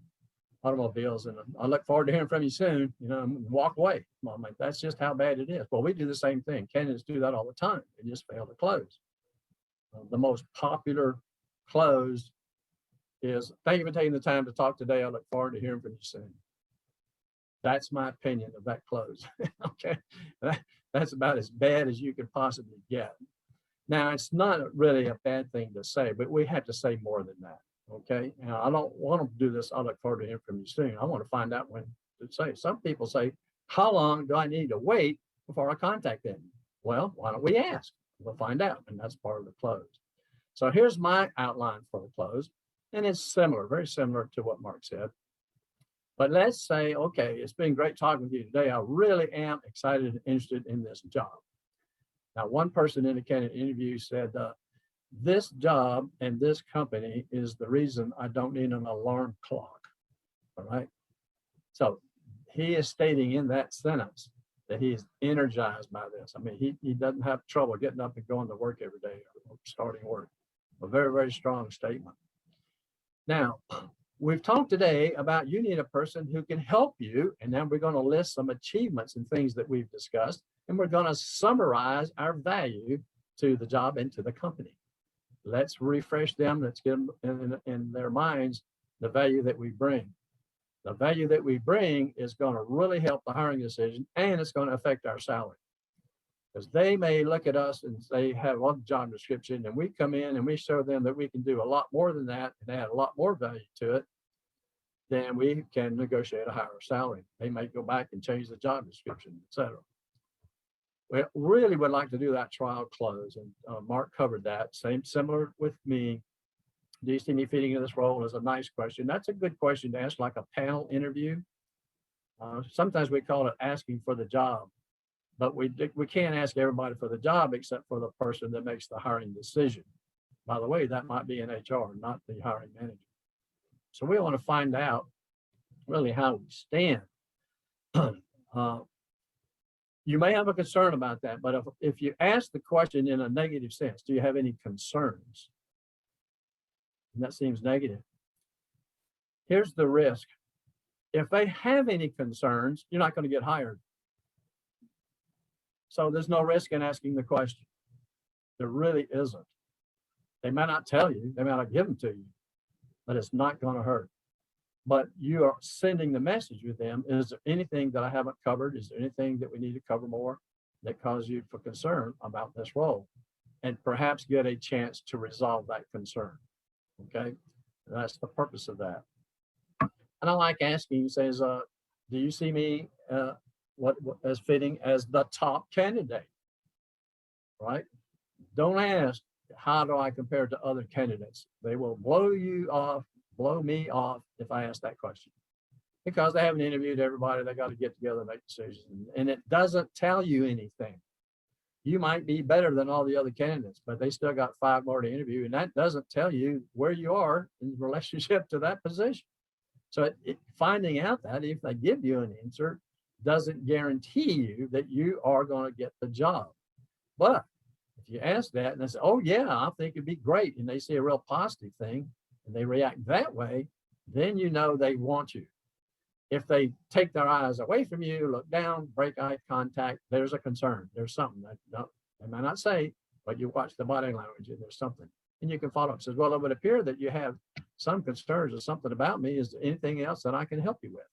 automobiles, and I look forward to hearing from you soon, and walk away. Well, that's just how bad it is. Well, we do the same thing. Candidates do that all the time. They just fail to close. The most popular close is, thank you for taking the time to talk today. I look forward to hearing from you soon. That's my opinion of that close. Okay, that's about as bad as you could possibly get. Now, it's not really a bad thing to say, but we have to say more than that. Okay, now I don't want to do this. I look forward to hearing from you soon. I want to find out when to say. Some people say, how long do I need to wait before I contact them? Well, why don't we ask? We'll find out, and that's part of the close. So here's my outline for the close, and it's similar, very similar to what Mark said. But let's say, okay, it's been great talking with you today. I really am excited and interested in this job. Now, one person in a candidate interview said, this job and this company is the reason I don't need an alarm clock. All right. So he is stating in that sentence that he is energized by this. I mean, he doesn't have trouble getting up and going to work every day or starting work. A very, very strong statement. Now, we've talked today about you need a person who can help you. And then we're going to list some achievements and things that we've discussed. And we're going to summarize our value to the job and to the company. Let's refresh them. Let's get them in their minds the value that we bring. The value that we bring is going to really help the hiring decision, and it's going to affect our salary. Because they may look at us and say, have one job description, and we come in and we show them that we can do a lot more than that and add a lot more value to it, then we can negotiate a higher salary. They may go back and change the job description, etc. We really would like to do that trial close, and Mark covered that. Similar with me. Do you see me fitting in this role? Is a nice question. That's a good question to ask, like a panel interview. Sometimes we call it asking for the job, but we can't ask everybody for the job except for the person that makes the hiring decision. By the way, that might be in HR, not the hiring manager. So we want to find out really how we stand. You may have a concern about that, but if you ask the question in a negative sense, do you have any concerns? And that seems negative. Here's the risk. If they have any concerns, you're not going to get hired. So there's no risk in asking the question. There really isn't. They may not tell you, they may not give them to you, but it's not going to hurt. But you are sending the message with them. Is there anything that I haven't covered? Is there anything that we need to cover more that cause you for concern about this role? And perhaps get a chance to resolve that concern. Okay, and that's the purpose of that. And I like asking, he says, do you see me what as fitting as the top candidate? Right? Don't ask, how do I compare to other candidates? They will blow me off if I ask that question, because they haven't interviewed everybody. They got to get together and make decisions, and it doesn't tell you anything. you might be better than all the other candidates, but they still got 5 more to interview. And that doesn't tell you where you are in relationship to that position. So finding out that if they give you an answer doesn't guarantee you that you are going to get the job. But if you ask that and they say, oh yeah, I think it'd be great, and they see a real positive thing and they react that way, then you know they want you. If they take their eyes away from you, look down, break eye contact, there's a concern. There's something that they may not say, but you watch the body language and there's something. And you can follow up. Says, well, it would appear that you have some concerns or something about me. Is there anything else that I can help you with?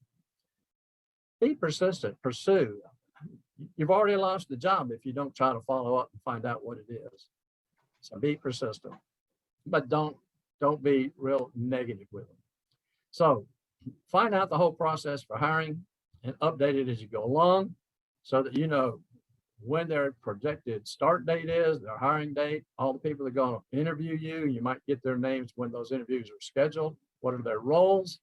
Be persistent, pursue. You've already lost the job if you don't try to follow up and find out what it is. So be persistent, but don't be real negative with them. So find out the whole process for hiring and update it as you go along so that you know when their projected start date is, their hiring date, all the people that are going to interview you. You might get their names when those interviews are scheduled. What are their roles?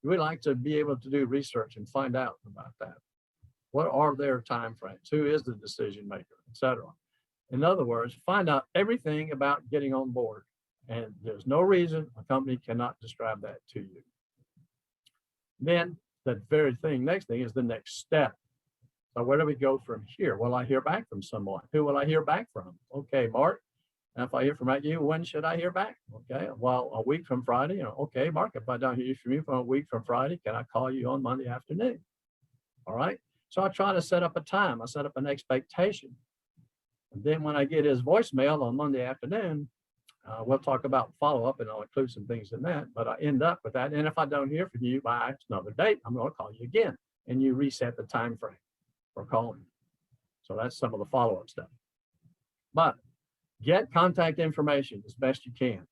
We like to be able to do research and find out about that. What are their timeframes? Who is the decision maker, etc. In other words, find out everything about getting on board. And there's no reason a company cannot describe that to you. Then the very thing, next thing is the next step. So where do we go from here? Will I hear back from someone? Who will I hear back from? Okay, Mark, if I hear from you, when should I hear back? Okay, well, a week from Friday. Okay, Mark, if I don't hear from you for a week from Friday, can I call you on Monday afternoon? All right. So I try to set up a time. I set up an expectation. And then when I get his voicemail on Monday afternoon, we'll talk about follow-up, and I'll include some things in that, but I end up with that. And if I don't hear from you by another date, I'm going to call you again, and you reset the time frame for calling. So that's some of the follow-up stuff. But get contact information as best you can.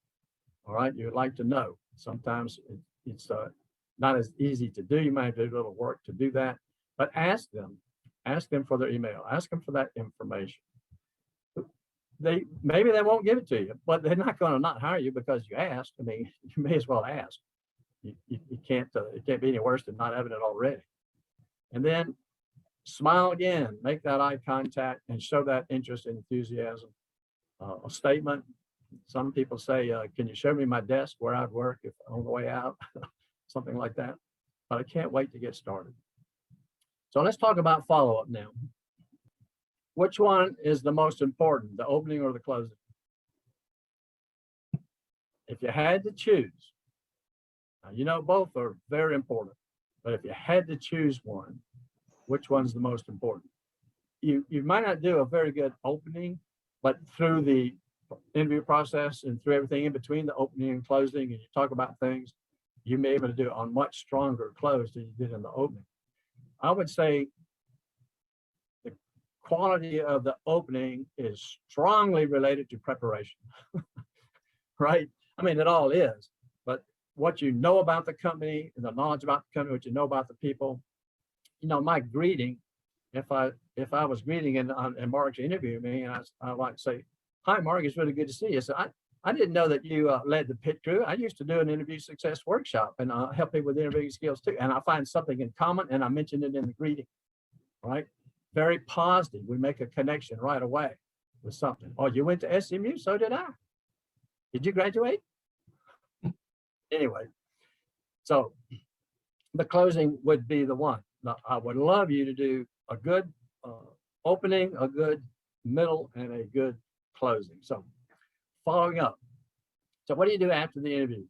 All right, you'd like to know. Sometimes it's not as easy to do. You might have to do a little work to do that, but ask them for their email, ask them for that information. Maybe they won't give it to you, but they're not going to not hire you because you asked. I mean, you may as well ask. You can't, it can't be any worse than not having it already. And then smile again, make that eye contact and show that interest and enthusiasm. A statement. Some people say, can you show me my desk where I'd work if on the way out? Something like that. But I can't wait to get started. So let's talk about follow-up now. Which one is the most important, the opening or the closing? If you had to choose, now you know both are very important, but if you had to choose one, which one's the most important? You might not do a very good opening, but through the interview process and through everything in between the opening and closing, and you talk about things, you may be able to do a much stronger close than you did in the opening. I would say the quality of the opening is strongly related to preparation, right? I mean, it all is, but what you know about the company and the knowledge about the company, what you know about the people, my greeting, if I was greeting and Mark's interviewing me, and I like to say, hi, Mark, it's really good to see you. So I didn't know that you led the pit crew. I used to do an interview success workshop and help people with interviewing skills too. And I find something in common, and I mentioned it in the greeting, right? Very positive. We make a connection right away with something. Oh, you went to SMU? So did I. Did you graduate? Anyway, so the closing would be the one. Now, I would love you to do a good opening, a good middle, and a good closing. So following up. So what do you do after the interview?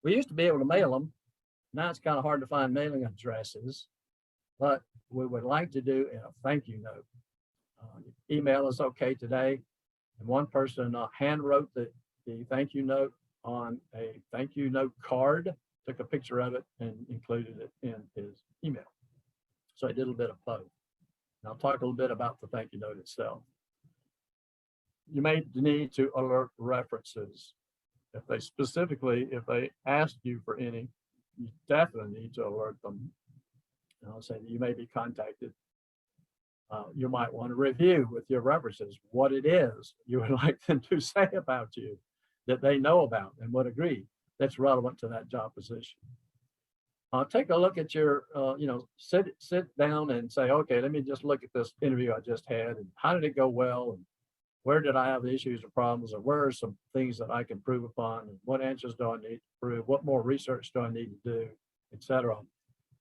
We used to be able to mail them. Now it's kind of hard to find mailing addresses, but we would like to do a thank you note. Email is okay today. And one person hand wrote the thank you note on a thank you note card, took a picture of it and included it in his email. So I did a little bit of both. And I'll talk a little bit about the thank you note itself. You may need to alert references. If they ask you for any, you definitely need to alert them. And I'll say that you may be contacted. You might want to review with your references what it is you would like them to say about you that they know about and would agree that's relevant to that job position. take a look at your, sit down and say, okay, let me just look at this interview I just had, and how did it go well? And where did I have issues or problems, or where are some things that I can improve upon? And what answers do I need to prove? What more research do I need to do, et cetera?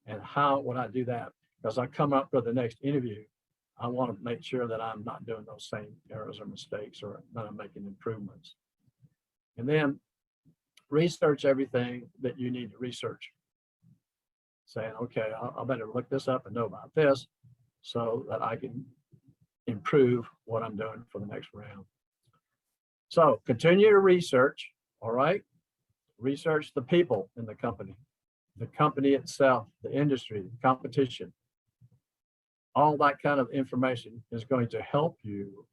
And how would I do that? Because I come up for the next interview, I want to make sure that I'm not doing those same errors or mistakes, or that I'm making improvements. And then research everything that you need to research. Saying, okay, I better look this up and know about this so that I can improve what I'm doing for the next round. So continue to research, all right? Research the people in the company itself, the industry, the competition. All that kind of information is going to help you.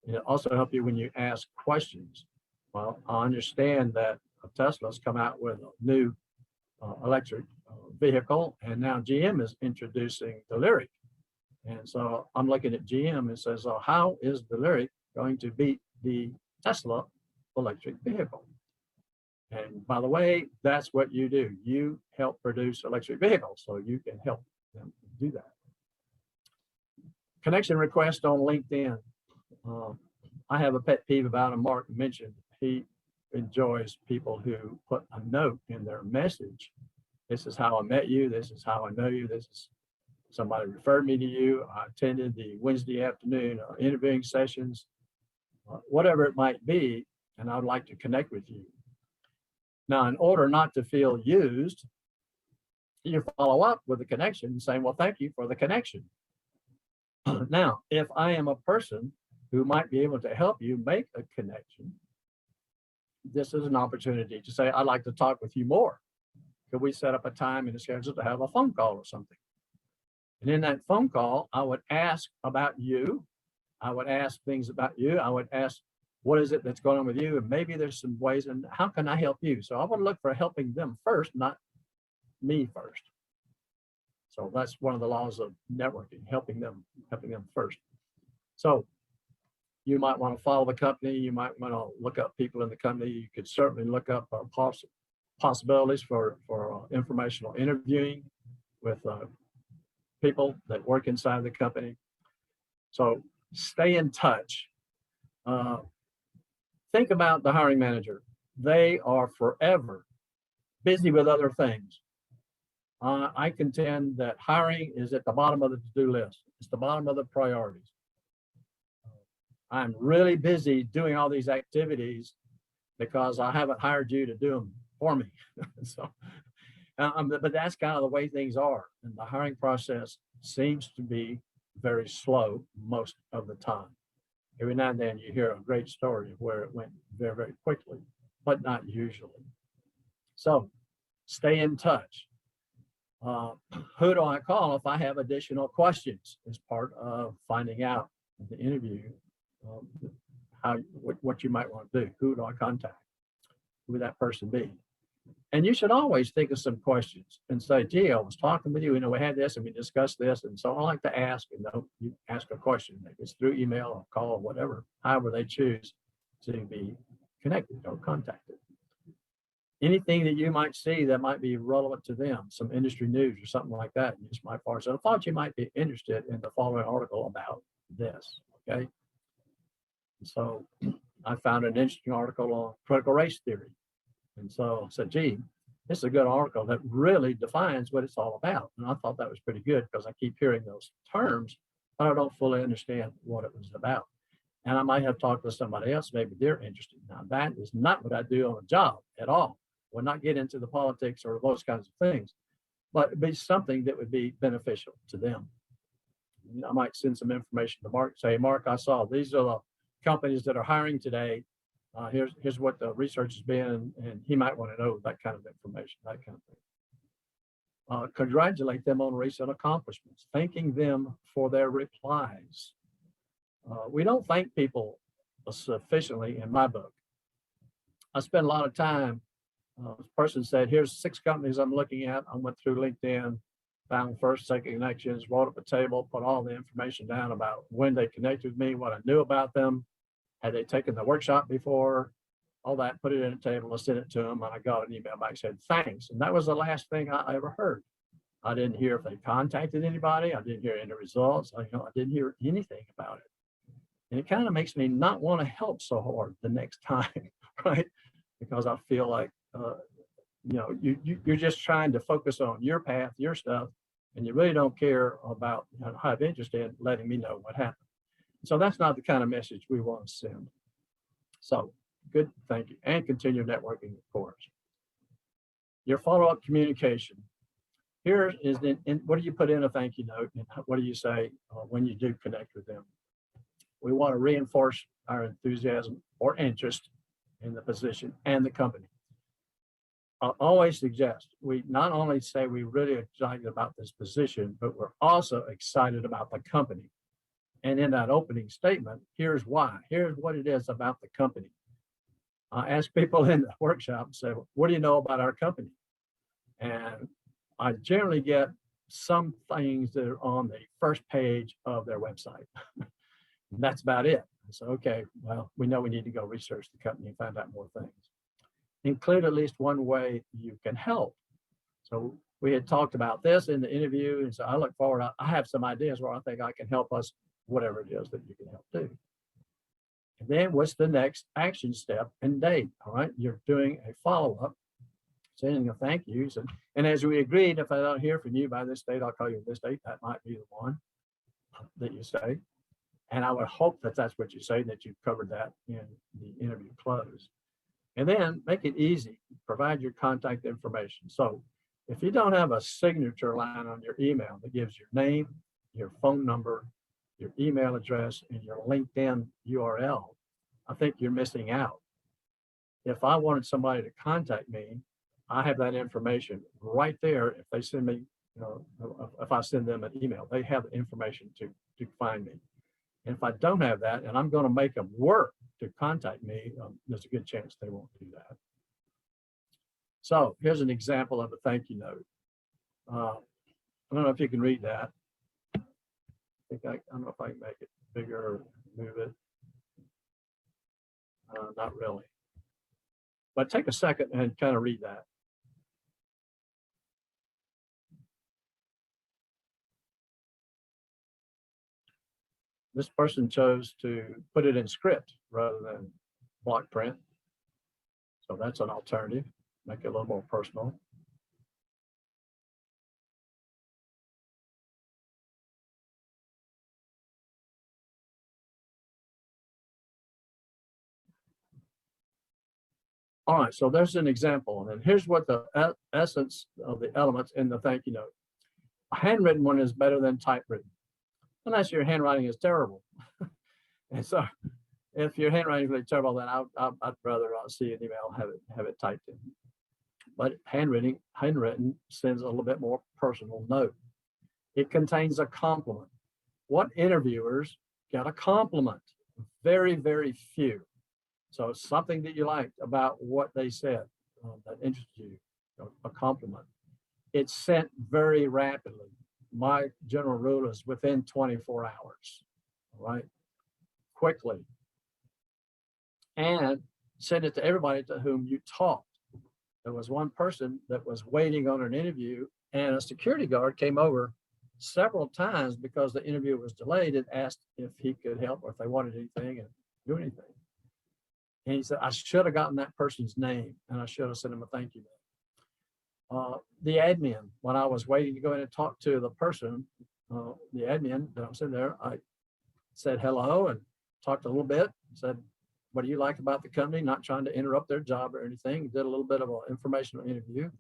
It'll also help you when you ask questions. Well, I understand that Tesla's come out with a new electric vehicle, and now GM is introducing the Lyriq. And so I'm looking at GM and says, oh, how is the Lyriq going to beat the Tesla electric vehicle? And by the way, that's what you do. You help produce electric vehicles, so you can help them do that. Connection request on LinkedIn. I have a pet peeve about him. Mark mentioned he enjoys people who put a note in their message. This is how I met you. This is how I know you. This is somebody referred me to you. I attended the Wednesday afternoon interviewing sessions, whatever it might be, and I'd like to connect with you. Now, in order not to feel used, you follow up with a connection saying, well, thank you for the connection. Now, if I am a person who might be able to help you make a connection, this is an opportunity to say, I'd like to talk with you more. Could we set up a time in the schedule to have a phone call or something? And in that phone call, I would ask about you. I would ask things about you. I would ask, what is it that's going on with you? And maybe there's some ways, and how can I help you? So I would look for helping them first, not me first. So that's one of the laws of networking, helping them first. So you might want to follow the company. You might want to look up people in the company. You could certainly look up possibilities for informational interviewing with people that work inside the company. So stay in touch. Think about the hiring manager. They are forever busy with other things. I contend that hiring is at the bottom of the to-do list. It's the bottom of the priorities. I'm really busy doing all these activities because I haven't hired you to do them for me. So, but that's kind of the way things are. And the hiring process seems to be very slow most of the time. Every now and then you hear a great story of where it went very, very quickly, but not usually. So stay in touch. Who do I call if I have additional questions as part of finding out in the interview what you might want to do? Who do I contact? Who would that person be? And you should always think of some questions and say, gee, I was talking with you, we had this and we discussed this. And so I like to ask, you ask a question. Maybe it's through email or call or whatever, however they choose to be connected or contacted. Anything that you might see that might be relevant to them, some industry news or something like that, you just might forward. So I thought you might be interested in the following article about this, okay? So I found an interesting article on critical race theory. And so I said, gee, this is a good article that really defines what it's all about. And I thought that was pretty good because I keep hearing those terms, but I don't fully understand what it was about. And I might have talked with somebody else, maybe they're interested. Now, that is not what I do on a job at all. We'll not get into the politics or those kinds of things, but it'd be something that would be beneficial to them. I might send some information to Mark, say, Mark, I saw these are the companies that are hiring today. Here's what the research has been, and he might want to know that kind of information, that kind of thing. Congratulate them on recent accomplishments, thanking them for their replies. We don't thank people sufficiently in my book. I spend a lot of time. This person said, here's 6 companies I'm looking at. I went through LinkedIn, found first, second connections, wrote up a table, put all the information down about when they connected with me, what I knew about them. Had they taken the workshop before? all that, put it in a table, I sent it to them, and I got an email back said, thanks. And that was the last thing I ever heard. I didn't hear if they contacted anybody. I didn't hear any results. I didn't hear anything about it. And it kind of makes me not want to help so hard the next time, right? Because I feel like, you're just trying to focus on your path, your stuff, and you really don't care about, have interest in letting me know what happened. So that's not the kind of message we want to send. So good, thank you. And continue networking, of course. Your follow-up communication. Here is what do you put in a thank you note, and what do you say when you do connect with them? We want to reinforce our enthusiasm or interest in the position and the company. I always suggest we not only say we're really excited about this position, but we're also excited about the company. And in that opening statement, here's why. Here's what it is about the company. I ask people in the workshop, say, what do you know about our company? And I generally get some things that are on the first page of their website. And that's about it. So, okay, well, we know we need to go research the company and find out more things. Include at least one way you can help. So we had talked about this in the interview, and so I look forward, I have some ideas where I think I can help us, whatever it is that you can help do. And then what's the next action step and date? All right, you're doing a follow-up, sending a thank yous. And as we agreed, if I don't hear from you by this date, I'll call you this date. That might be the one that you say. And I would hope that that's what you say, that you've covered that in the interview close. And then make it easy, provide your contact information. So if you don't have a signature line on your email that gives your name, your phone number, your email address, and your LinkedIn URL, I think you're missing out. If I wanted somebody to contact me, I have that information right there. If they send me, if I send them an email, they have the information to find me. And if I don't have that, and I'm going to make them work to contact me, there's a good chance they won't do that. So here's an example of a thank you note. I don't know if you can read that. I don't know if I can make it bigger or move it. Not really. But take a second and kind of read that. This person chose to put it in script rather than block print. So that's an alternative, make it a little more personal. All right, so there's an example. And here's what the essence of the elements in the thank you note. A handwritten one is better than typewritten, unless your handwriting is terrible. And so if your handwriting is really terrible, then I'd rather see an email, have it typed in. But handwritten sends a little bit more personal note. It contains a compliment. What interviewers get a compliment? Very, very few. So it's something that you liked about what they said that interested you, a compliment. It's sent very rapidly. My general rule is within 24 hours, all right? Quickly. And send it to everybody to whom you talked. There was one person that was waiting on an interview, and a security guard came over several times because the interview was delayed and asked if he could help or if they wanted anything and do anything. And he said, I should have gotten that person's name and I should have sent him a thank you note. The admin, when I was waiting to go in and talk to the person, the admin that was in there, I said hello and talked a little bit, said, what do you like about the company? Not trying to interrupt their job or anything. Did a little bit of an informational interview.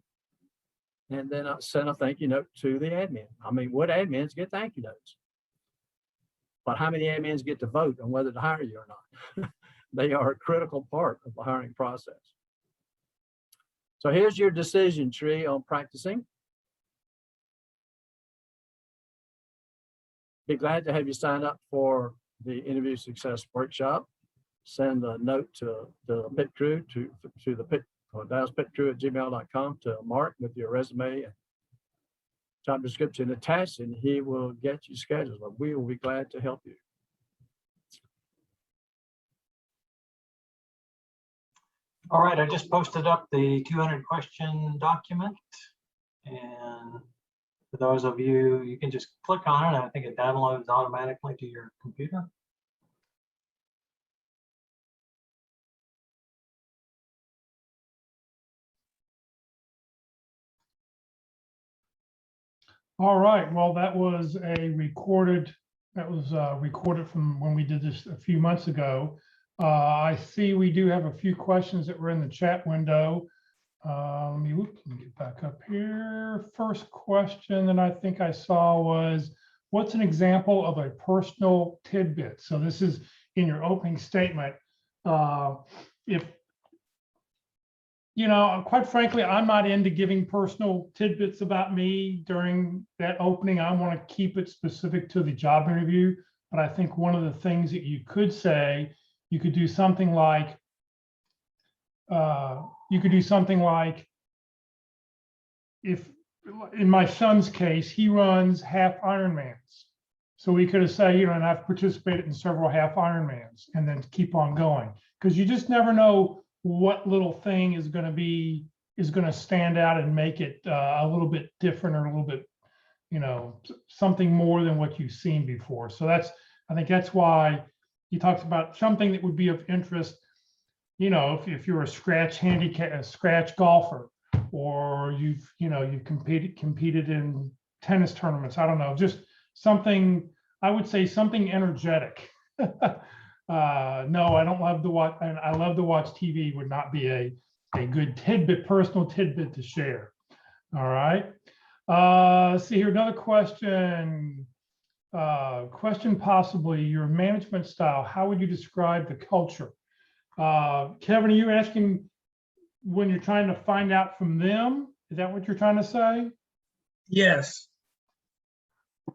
And then I sent a thank you note to the admin. I mean, what admins get thank you notes? But how many admins get to vote on whether to hire you or not? They are a critical part of the hiring process. So here's your decision tree on practicing. Be glad to have you sign up for the interview success workshop. Send a note to the pit crew, to the pit, DallasPitCrew@gmail.com to Mark with your resume and job description attached, and he will get you scheduled. But we will be glad to help you. All right, I just posted up the 200 question document. And for those of you, you can just click on it. I think it downloads automatically to your computer. All right, well, that was recorded from when we did this a few months ago. I see we do have a few questions that were in the chat window. Let me get back up here. First question that I think I saw was, what's an example of a personal tidbit? So this is in your opening statement. If, quite frankly, I'm not into giving personal tidbits about me during that opening. I want to keep it specific to the job interview. But I think one of the things that you could say, you could do something like, if in my son's case, he runs half Ironmans. So we could have said, and I've participated in several half Ironmans, and then keep on going. Because you just never know what little thing is going to stand out and make it a little bit different, or a little bit, something more than what you've seen before. So I think that's why he talks about something that would be of interest. If you're a scratch golfer, or you've competed in tennis tournaments, I don't know, just something, I would say something energetic. No, I don't love to watch, and I love to watch TV would not be a good personal tidbit to share. All right. See here, another question. Question possibly your management style. How would you describe the culture? Kevin, are you asking when you're trying to find out from them? Is that what you're trying to say? Yes.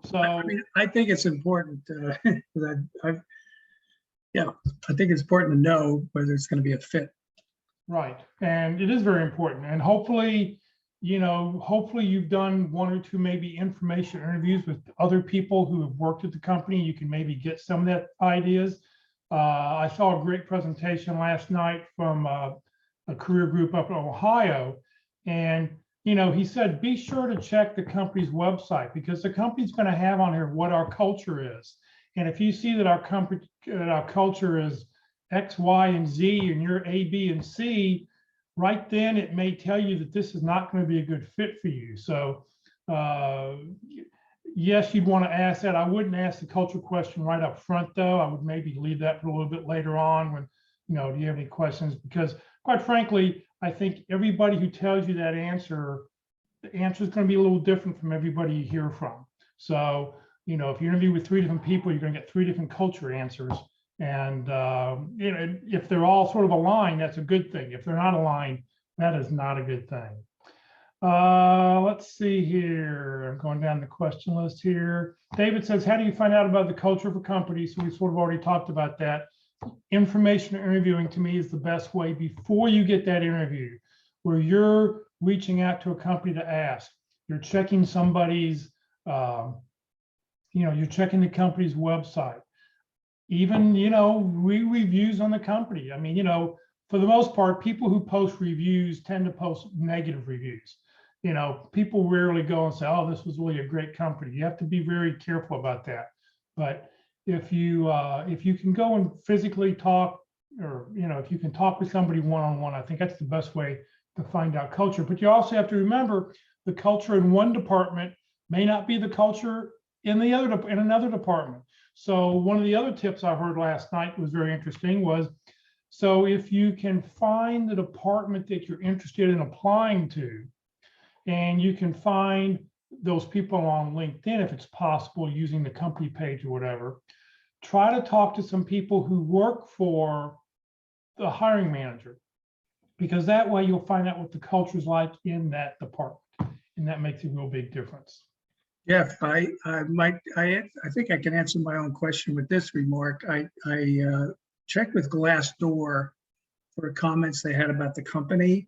So I think it's important. I think it's important to know whether it's going to be a fit. right, and it is very important. And hopefully you've done one or two maybe information interviews with other people who have worked at the company. You can maybe get some of that ideas. I saw a great presentation last night from a career group up in Ohio. And, he said, be sure to check the company's website, because the company's going to have on here what our culture is. And if you see that our culture is X, Y, and Z, and you're A, B, and C, right then it may tell you that this is not going to be a good fit for you. So yes, you'd want to ask that. I wouldn't ask the culture question right up front, though. I would maybe leave that for a little bit later on when, do you have any questions? Because quite frankly, I think everybody who tells you that answer, the answer is going to be a little different from everybody you hear from. So, if you interview with 3 different people, you're going to get 3 different culture answers. And, if they're all sort of aligned, that's a good thing. If they're not aligned, that is not a good thing. Let's see here. I'm going down the question list here. David says, how do you find out about the culture of a company? So we sort of already talked about that. Information interviewing to me is the best way before you get that interview, where you're reaching out to a company to ask. You're checking somebody's, you're checking the company's website. Even, reviews on the company. I mean, for the most part, people who post reviews tend to post negative reviews. People rarely go and say, oh, this was really a great company. You have to be very careful about that. But if you can go and physically talk, or, if you can talk with somebody one-on-one, I think that's the best way to find out culture. But you also have to remember the culture in one department may not be the culture in another department. So one of the other tips I heard last night was very interesting was, so if you can find the department that you're interested in applying to, and you can find those people on LinkedIn, if it's possible, using the company page or whatever, try to talk to some people who work for the hiring manager, because that way you'll find out what the culture is like in that department, and that makes a real big difference. Jeff, I think I can answer my own question with this remark. I checked with Glassdoor for comments they had about the company,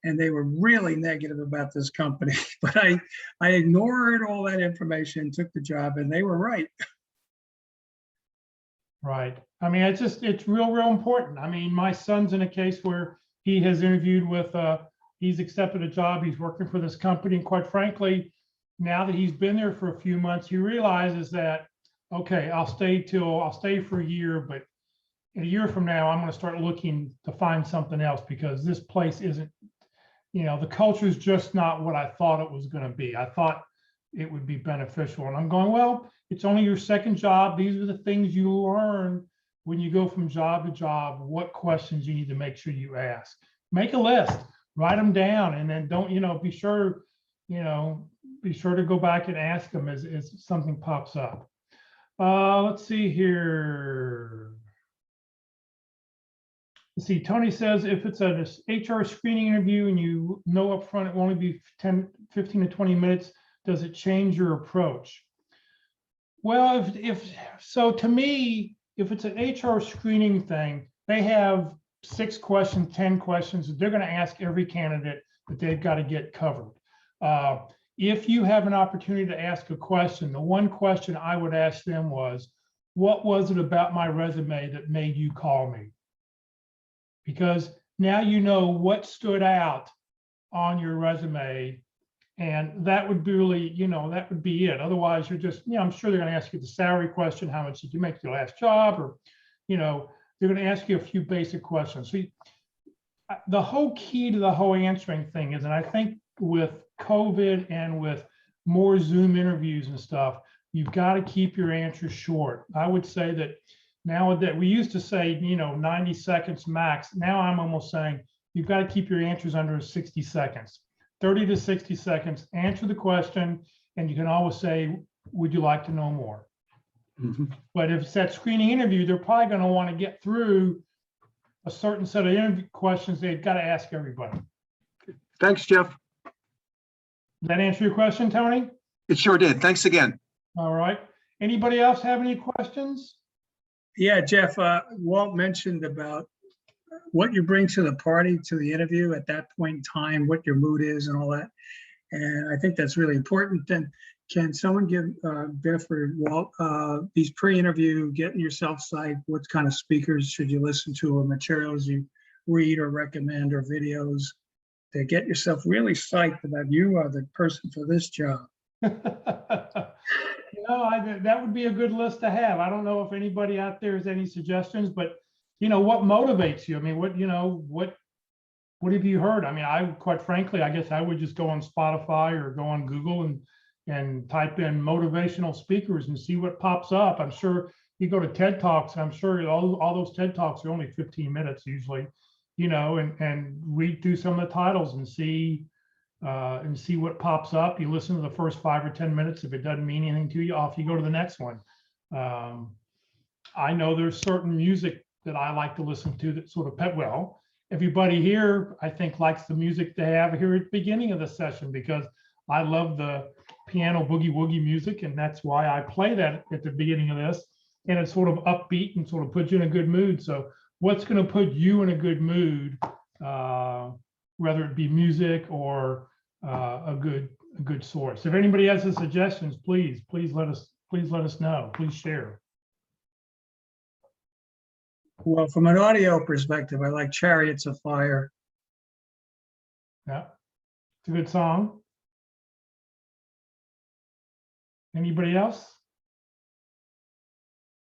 and they were really negative about this company. But I ignored all that information, took the job, and they were right. Right. I mean, it's real important. I mean, my son's in a case where he has interviewed with, he's accepted a job. He's working for this company. And quite frankly, now that he's been there for a few months, he realizes that, okay, I'll stay for a year, but in a year from now, I'm going to start looking to find something else because this place isn't, the culture is just not what I thought it was going to be. I thought it would be beneficial. And I'm going, well, it's only your second job. These are the things you learn when you go from job to job, what questions you need to make sure you ask. Make a list, write them down, and then don't, be sure to go back and ask them as something pops up. Let's see here. Let's see, Tony says if it's an HR screening interview and you know upfront it will only be 15 to 20 minutes, does it change your approach? Well, so to me, if it's an HR screening thing, they have 6 questions, 10 questions. They're going to ask every candidate that they've got to get covered. If you have an opportunity to ask a question, the one question I would ask them was, what was it about my resume that made you call me? Because now you know what stood out on your resume, and that would be really, that would be it. Otherwise, you're just, I'm sure they're going to ask you the salary question, how much did you make your last job, or, they're going to ask you a few basic questions. So the whole key to the whole answering thing is, and I think with COVID and with more Zoom interviews and stuff, you've got to keep your answers short. I would say that now that we used to say, 90 seconds max. Now I'm almost saying you've got to keep your answers under 60 seconds, 30 to 60 seconds, answer the question. And you can always say, would you like to know more? Mhm. But if it's that screening interview, they're probably going to want to get through a certain set of interview questions they've got to ask everybody. Thanks, Jeff. Does that answer your question, Tony? It sure did. Thanks again. All right. Anybody else have any questions? Yeah, Jeff, Walt mentioned about what you bring to the party, to the interview at that point in time, what your mood is and all that. And I think that's really important. And can someone give Jeff or Walt these pre-interview, getting yourself psyched, what kind of speakers should you listen to or materials you read or recommend or videos to get yourself really psyched about you are the person for this job? That would be a good list to have. I don't know if anybody out there has any suggestions, but what motivates you? I mean, what have you heard? I mean, quite frankly, I guess I would just go on Spotify or go on Google and type in motivational speakers and see what pops up. I'm sure you go to TED Talks, and I'm sure all those TED Talks are only 15 minutes usually, and read through some of the titles and see what pops up. You listen to the first 5 or 10 minutes. If it doesn't mean anything to you, off you go to the next one. I know there's certain music that I like to listen to that sort of everybody here, I think, likes the music they have here at the beginning of the session, because I love the piano boogie woogie music, and that's why I play that at the beginning of this. And it's sort of upbeat and sort of puts you in a good mood. So what's going to put you in a good mood, whether it be music or a good source? If anybody has any suggestions, please let us know. Please share. Well, from an audio perspective, I like Chariots of Fire. Yeah, it's a good song. Anybody else?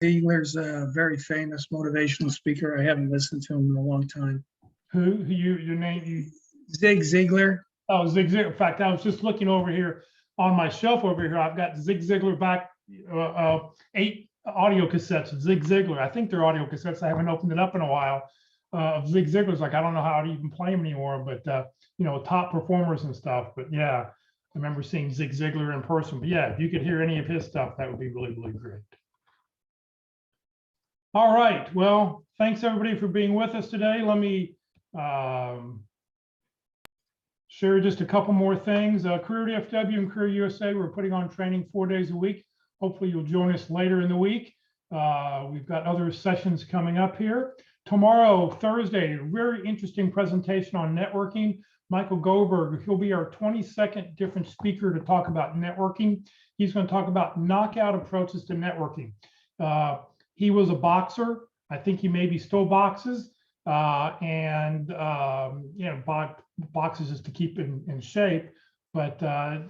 Ziegler's a very famous motivational speaker. I haven't listened to him in a long time. Who your name? Zig Ziglar. Oh, Zig Ziglar. In fact, I was just looking over here on my shelf over here. I've got Zig Ziglar back 8 audio cassettes of Zig Ziglar. I think they're audio cassettes. I haven't opened it up in a while. Of Zig Ziglar's, like, I don't know how to even play them anymore, but top performers and stuff. But yeah, I remember seeing Zig Ziglar in person. But yeah, if you could hear any of his stuff, that would be really, really great. All right. Well, thanks everybody for being with us today. Let me share just a couple more things. Career DFW and Career USA, we're putting on training 4 days a week. Hopefully you'll join us later in the week. We've got other sessions coming up here. Tomorrow, Thursday, a very interesting presentation on networking. Michael Goldberg, he'll be our 22nd different speaker to talk about networking. He's going to talk about knockout approaches to networking. He was a boxer. I think he maybe still boxes. and boxes just to keep in shape. But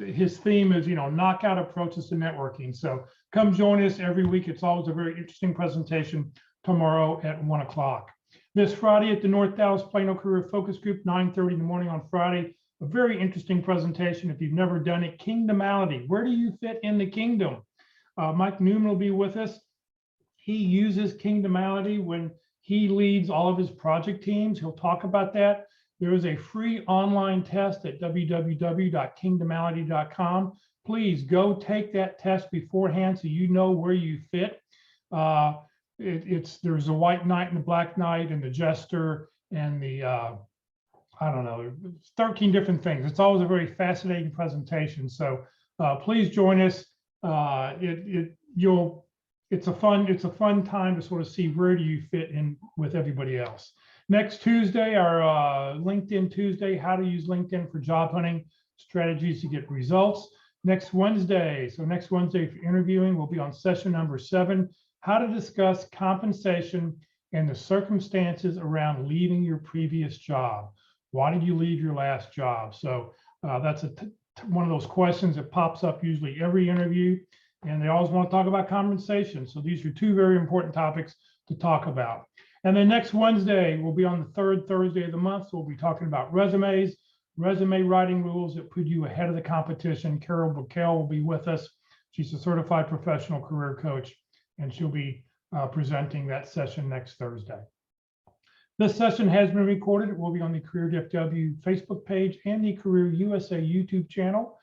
his theme is, knockout approaches to networking. So come join us every week. It's always a very interesting presentation tomorrow at 1 o'clock. This Friday at the North Dallas Plano Career Focus Group, 9:30 in the morning on Friday. A very interesting presentation. If you've never done it, Kingdomality. Where do you fit in the kingdom? Mike Newman will be with us. He uses Kingdomality when he leads all of his project teams. He'll talk about that. There is a free online test at www.kingdomality.com. Please go take that test beforehand so you know where you fit. There's a white knight and the black knight and the jester and the I don't know, 13 different things. It's always a very fascinating presentation. So please join us. It's a fun time to sort of see where do you fit in with everybody else. Next Tuesday, our LinkedIn Tuesday, how to use LinkedIn for job hunting strategies to get results. Next Wednesday for interviewing, we'll be on session number 7, how to discuss compensation and the circumstances around leaving your previous job. Why did you leave your last job? So that's one of those questions that pops up usually every interview, and they always want to talk about compensation. So these are 2 very important topics to talk about. And then next Wednesday, we'll be on the 3rd Thursday of the month. So we'll be talking about resumes, resume writing rules that put you ahead of the competition. Carol Bukel will be with us. She's a certified professional career coach, and she'll be presenting that session next Thursday. This session has been recorded. It will be on the Career DFW Facebook page and the Career USA YouTube channel.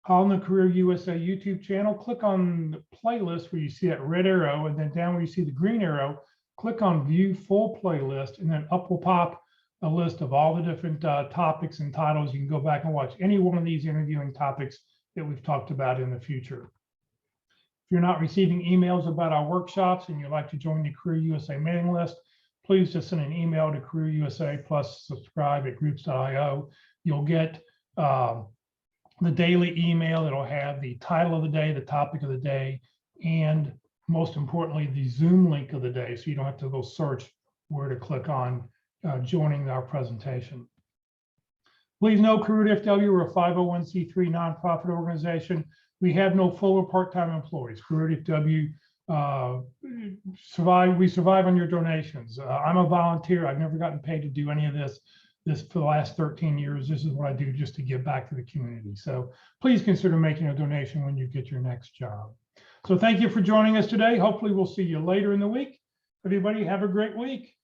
On the Career USA YouTube channel, click on the playlist where you see that red arrow, and then down where you see the green arrow, click on View Full Playlist, and then up will pop a list of all the different topics and titles. You can go back and watch any one of these interviewing topics that we've talked about in the future. If you're not receiving emails about our workshops and you'd like to join the Career USA mailing list, please just send an email to Career USA plus subscribe at groups.io. You'll get the daily email. It'll have the title of the day, the topic of the day, and most importantly, the Zoom link of the day. So you don't have to go search where to click on joining our presentation. Please know Career DFW, we're a 501c3 nonprofit organization. We have no full or part-time employees. Career DFW we survive on your donations. I'm a volunteer. I've never gotten paid to do any of this for the last 13 years. This is what I do just to give back to the community. So please consider making a donation when you get your next job. So thank you for joining us today. Hopefully we'll see you later in the week. Everybody have a great week.